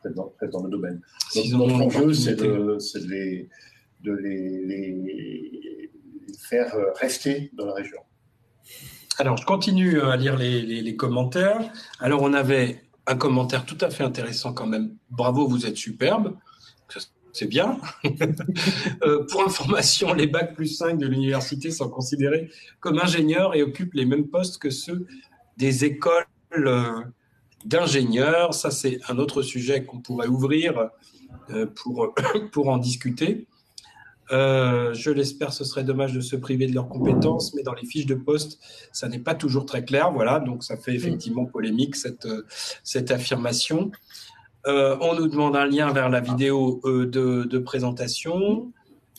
le domaine. Donc notre enjeu, c'est de les faire rester dans la région. Alors, je continue à lire les commentaires. Alors, on avait un commentaire tout à fait intéressant quand même. Bravo, vous êtes superbe. C'est bien. Pour information, les bacs +5 de l'université sont considérés comme ingénieurs et occupent les mêmes postes que ceux des écoles d'ingénieurs. Ça, c'est un autre sujet qu'on pourrait ouvrir pour en discuter. Je l'espère, ce serait dommage de se priver de leurs compétences, mais dans les fiches de poste, ça n'est pas toujours très clair. Voilà, donc ça fait effectivement polémique cette affirmation. On nous demande un lien vers la vidéo de présentation.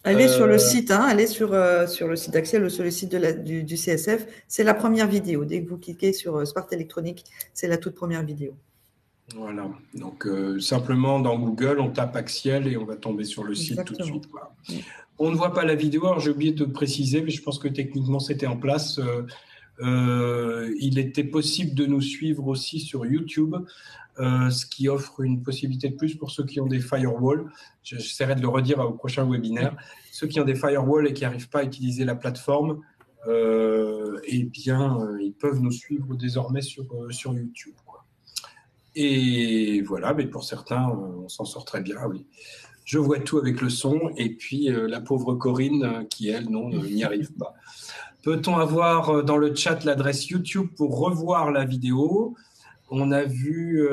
Allez sur le site, allez sur le site d'Axiel ou sur le site du CSF. C'est la première vidéo. Dès que vous cliquez sur Smart Électronique, c'est la toute première vidéo. Voilà, donc simplement dans Google, on tape Axiel et on va tomber sur le site tout de suite. Quoi. On ne voit pas la vidéo, alors j'ai oublié de préciser, mais je pense que techniquement c'était en place. Il était possible de nous suivre aussi sur YouTube, ce qui offre une possibilité de plus pour ceux qui ont des firewalls. J'essaierai de le redire au prochain webinaire. Ceux qui ont des firewalls et qui n'arrivent pas à utiliser la plateforme, eh bien, ils peuvent nous suivre désormais sur YouTube. Et voilà, mais pour certains, on s'en sort très bien, oui. Je vois tout avec le son. Et puis, la pauvre Corinne, qui, elle, non, n'y arrive pas. Peut-on avoir dans le chat l'adresse YouTube pour revoir la vidéo? On a vu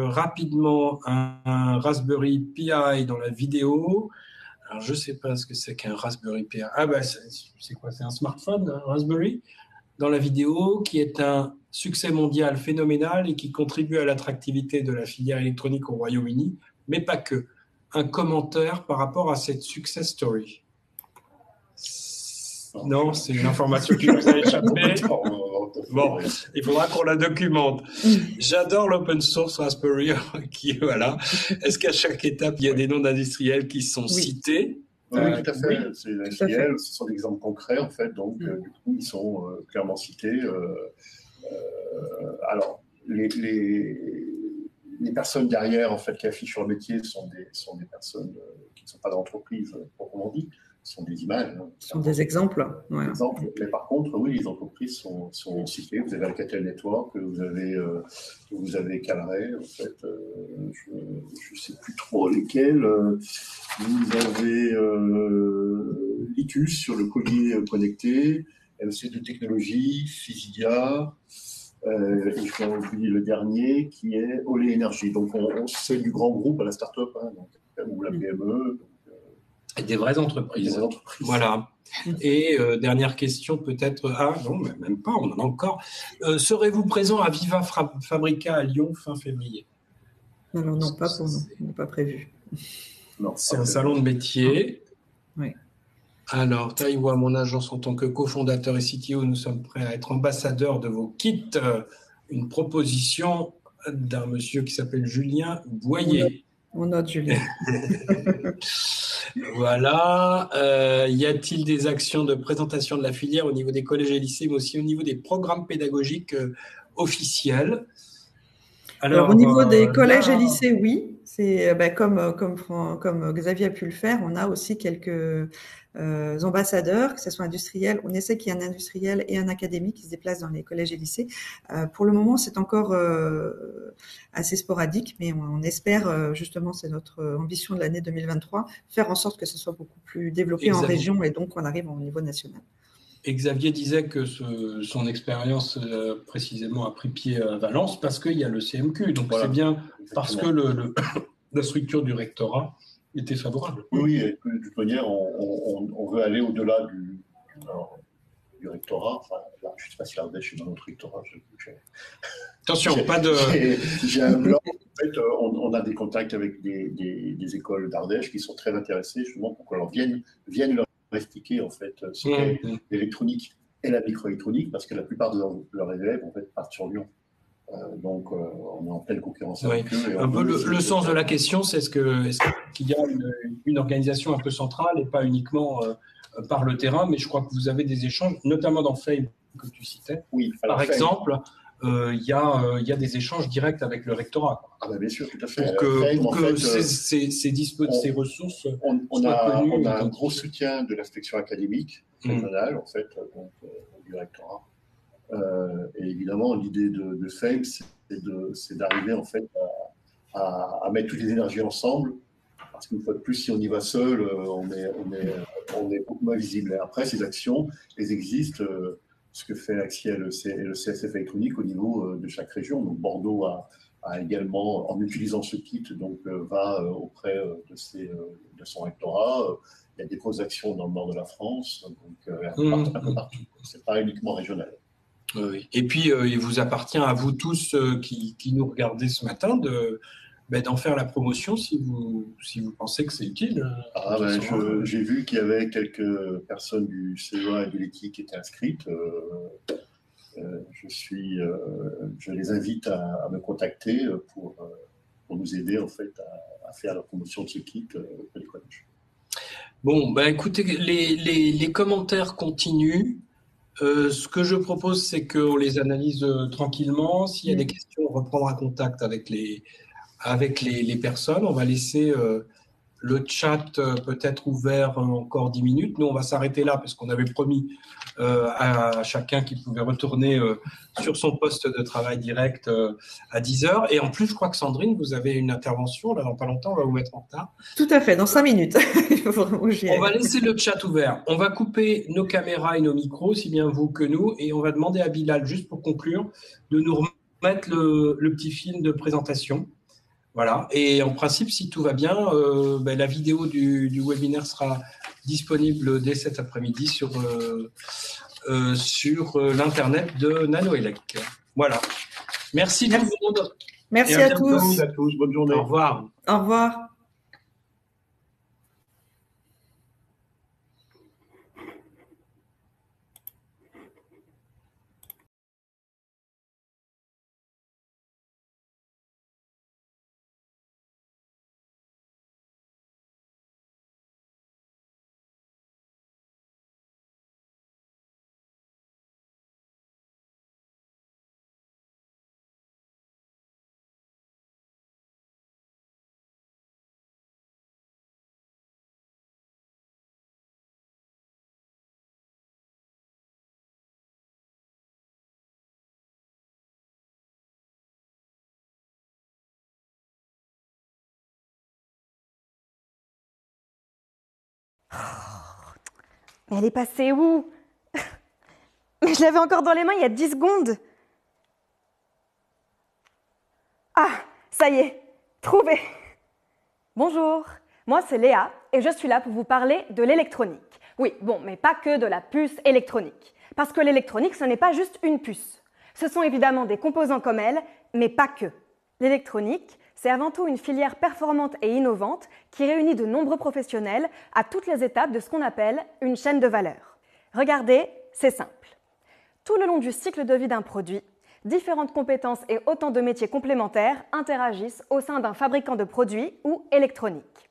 rapidement un Raspberry Pi dans la vidéo. Alors, je ne sais pas ce que c'est qu'un Raspberry Pi. Ah, bah, c'est quoi? C'est un smartphone, un Raspberry, dans la vidéo, qui est un succès mondial phénoménal et qui contribue à l'attractivité de la filière électronique au Royaume-Uni, mais pas que. Un commentaire par rapport à cette success story. Non, c'est une information qui nous a échappé. Bon, il faudra qu'on la documente. J'adore l'open source Raspberry. Voilà. Est-ce qu'à chaque étape, il y a des noms d'industriels qui sont cités? Oui, tout à fait. C'est industriel. Ce sont des exemples concrets, en fait. Donc, du coup, ils sont clairement cités. Alors, les personnes derrière, en fait, qui affichent leur métier sont des personnes qui ne sont pas d'entreprise, proprement dit. Ce sont des images. Ce sont des exemples. Ouais. Mais par contre, oui, les entreprises sont citées. Vous avez Alcatel Network, vous avez Calray, en fait. Je ne sais plus trop lesquels. Vous avez Litus sur le collier connecté, MC2 Technologies, Physida, et je vais oublier le dernier qui est Olé Énergie. Donc, c'est du grand groupe à la start-up, hein, donc, ou la PME. Et des vraies entreprises. Des vraies entreprises. Voilà. Et dernière question, peut-être. Ah non, même pas, on en a encore. Serez-vous présent à Viva Fabrica à Lyon fin février? Alors non, pas pour nous. On n'a pas prévu. C'est un salon de métier. Oui. Alors, Taïwa, mon agence en tant que cofondateur et CTO, nous sommes prêts à être ambassadeurs de vos kits. Une proposition d'un monsieur qui s'appelle Julien Boyer. On note Julien. Voilà. Y a-t-il des actions de présentation de la filière au niveau des collèges et lycées, mais aussi au niveau des programmes pédagogiques officiels? Alors, au niveau des collèges et lycées, oui. C'est comme Xavier a pu le faire, on a aussi quelques ambassadeurs, que ce soit industriels. On essaie qu'il y ait un industriel et un académique qui se déplacent dans les collèges et lycées. Pour le moment, c'est encore assez sporadique, mais on espère, justement, c'est notre ambition de l'année 2023, faire en sorte que ce soit beaucoup plus développé en région et donc qu'on arrive au niveau national. Et Xavier disait que son expérience précisément a pris pied à Valence parce qu'il y a le CMQ. Donc voilà, c'est bien parce que la structure du rectorat était favorable. Oui, et de toute manière, on veut aller au-delà du rectorat. Enfin, là, je ne sais pas si l'Ardèche est dans notre rectorat. Attention, pas de... J'ai un blog. En fait, on a des contacts avec des écoles d'Ardèche qui sont très intéressées justement pour qu'on vienne leur expliquer en fait ce qu'est l'électronique et la microélectronique, parce que la plupart de leurs élèves en fait partent sur Lyon. Donc on est en pleine concurrence avec eux. Un peu le sens de la question, c'est est-ce qu'il y a une organisation un peu centrale et pas uniquement par le terrain, mais je crois que vous avez des échanges, notamment dans Fame que tu citais. Oui. Par exemple, il y a des échanges directs avec le rectorat. Ah ben bien sûr, tout à fait. Pour que ces ressources on a un gros soutien de l'inspection académique régionale, en fait, donc, du rectorat. Et évidemment, l'idée de Fame, c'est d'arriver en fait à mettre toutes les énergies ensemble, parce qu'une fois de plus, si on y va seul, on est beaucoup moins visible. Et après, ces actions, elles existent. Ce que fait Axiel et le CSF électronique au niveau de chaque région. Donc Bordeaux a également, en utilisant ce kit, donc va auprès de son rectorat. Il y a des grosses actions dans le nord de la France, donc un peu partout. C'est pas uniquement régional. Oui. Et puis, il vous appartient à vous tous qui nous regardez ce matin d'en faire la promotion si vous pensez que c'est utile. J'ai vu qu'il y avait quelques personnes du CEA et de l'ETI qui étaient inscrites. Je les invite à me contacter pour nous aider en fait à faire la promotion de ce kit auprès des collèges. Bon, écoutez, les commentaires continuent. Ce que je propose, c'est qu'on les analyse tranquillement. S'il y a des questions, on reprendra contact avec les personnes. On va laisser le chat peut être ouvert encore 10 minutes. Nous, on va s'arrêter là parce qu'on avait promis à chacun qui pouvait retourner sur son poste de travail direct à 10 heures. Et en plus, je crois que Sandrine, vous avez une intervention là dans pas longtemps, on va vous mettre en retard. Tout à fait, dans 5 minutes. On va laisser le chat ouvert. On va couper nos caméras et nos micros, si bien vous que nous, et on va demander à Bilal, juste pour conclure, de nous remettre le petit film de présentation. Voilà. Et en principe, si tout va bien, la vidéo du webinaire sera disponible dès cet après-midi sur l'internet de Nanoelec. Voilà. Merci tout le monde. Merci à tous. Bonne journée. Au revoir. Au revoir. Mais elle est passée où? Mais je l'avais encore dans les mains il y a 10 secondes. Ah, ça y est, trouvé. Bonjour, moi c'est Léa et je suis là pour vous parler de l'électronique. Oui, bon, mais pas que de la puce électronique. Parce que l'électronique, ce n'est pas juste une puce. Ce sont évidemment des composants comme elle, mais pas que. L'électronique, c'est avant tout une filière performante et innovante qui réunit de nombreux professionnels à toutes les étapes de ce qu'on appelle une chaîne de valeur. Regardez, c'est simple. Tout le long du cycle de vie d'un produit, différentes compétences et autant de métiers complémentaires interagissent au sein d'un fabricant de produits ou électronique.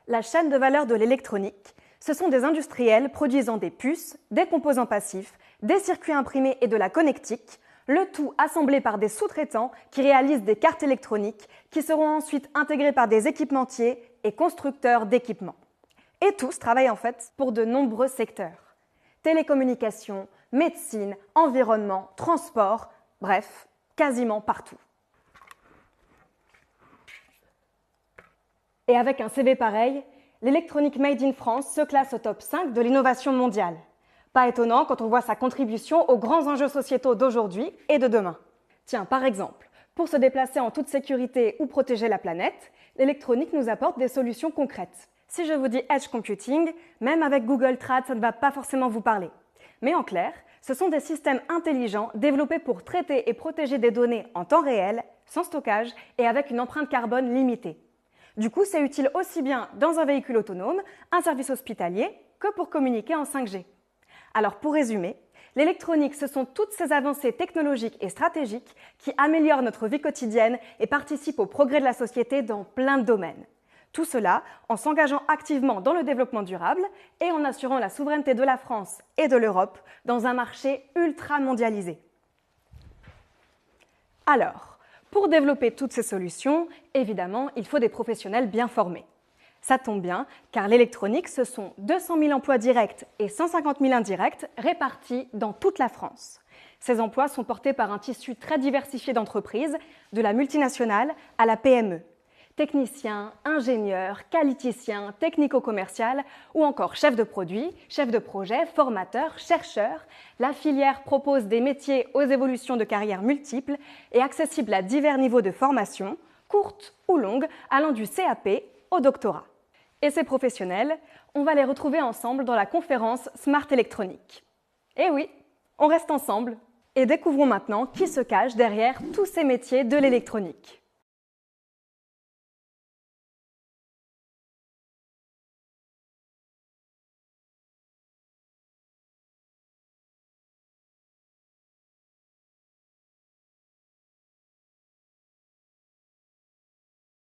La chaîne de valeur de l'électronique, ce sont des industriels produisant des puces, des composants passifs, des circuits imprimés et de la connectique, le tout assemblé par des sous-traitants qui réalisent des cartes électroniques qui seront ensuite intégrées par des équipementiers et constructeurs d'équipements. Et tous travaillent en fait pour de nombreux secteurs. Télécommunications, médecine, environnement, transport, bref, quasiment partout. Et avec un CV pareil, l'électronique Made in France se classe au top 5 de l'innovation mondiale. Pas étonnant quand on voit sa contribution aux grands enjeux sociétaux d'aujourd'hui et de demain. Tiens, par exemple, pour se déplacer en toute sécurité ou protéger la planète, l'électronique nous apporte des solutions concrètes. Si je vous dis Edge Computing, même avec Google Trad, ça ne va pas forcément vous parler. Mais en clair, ce sont des systèmes intelligents développés pour traiter et protéger des données en temps réel, sans stockage et avec une empreinte carbone limitée. Du coup, c'est utile aussi bien dans un véhicule autonome, un service hospitalier, que pour communiquer en 5G. Alors pour résumer, l'électronique, ce sont toutes ces avancées technologiques et stratégiques qui améliorent notre vie quotidienne et participent au progrès de la société dans plein de domaines. Tout cela en s'engageant activement dans le développement durable et en assurant la souveraineté de la France et de l'Europe dans un marché ultra mondialisé. Alors, pour développer toutes ces solutions, évidemment, il faut des professionnels bien formés. Ça tombe bien, car l'électronique, ce sont 200 000 emplois directs et 150 000 indirects répartis dans toute la France. Ces emplois sont portés par un tissu très diversifié d'entreprises, de la multinationale à la PME. Techniciens, ingénieurs, qualiticiens, technico-commercial ou encore chefs de produit, chefs de projet, formateurs, chercheurs, la filière propose des métiers aux évolutions de carrière multiples et accessibles à divers niveaux de formation, courtes ou longues, allant du CAP au doctorat. Et ces professionnels, on va les retrouver ensemble dans la conférence Smart Électronique. Et oui, on reste ensemble et découvrons maintenant qui se cache derrière tous ces métiers de l'électronique.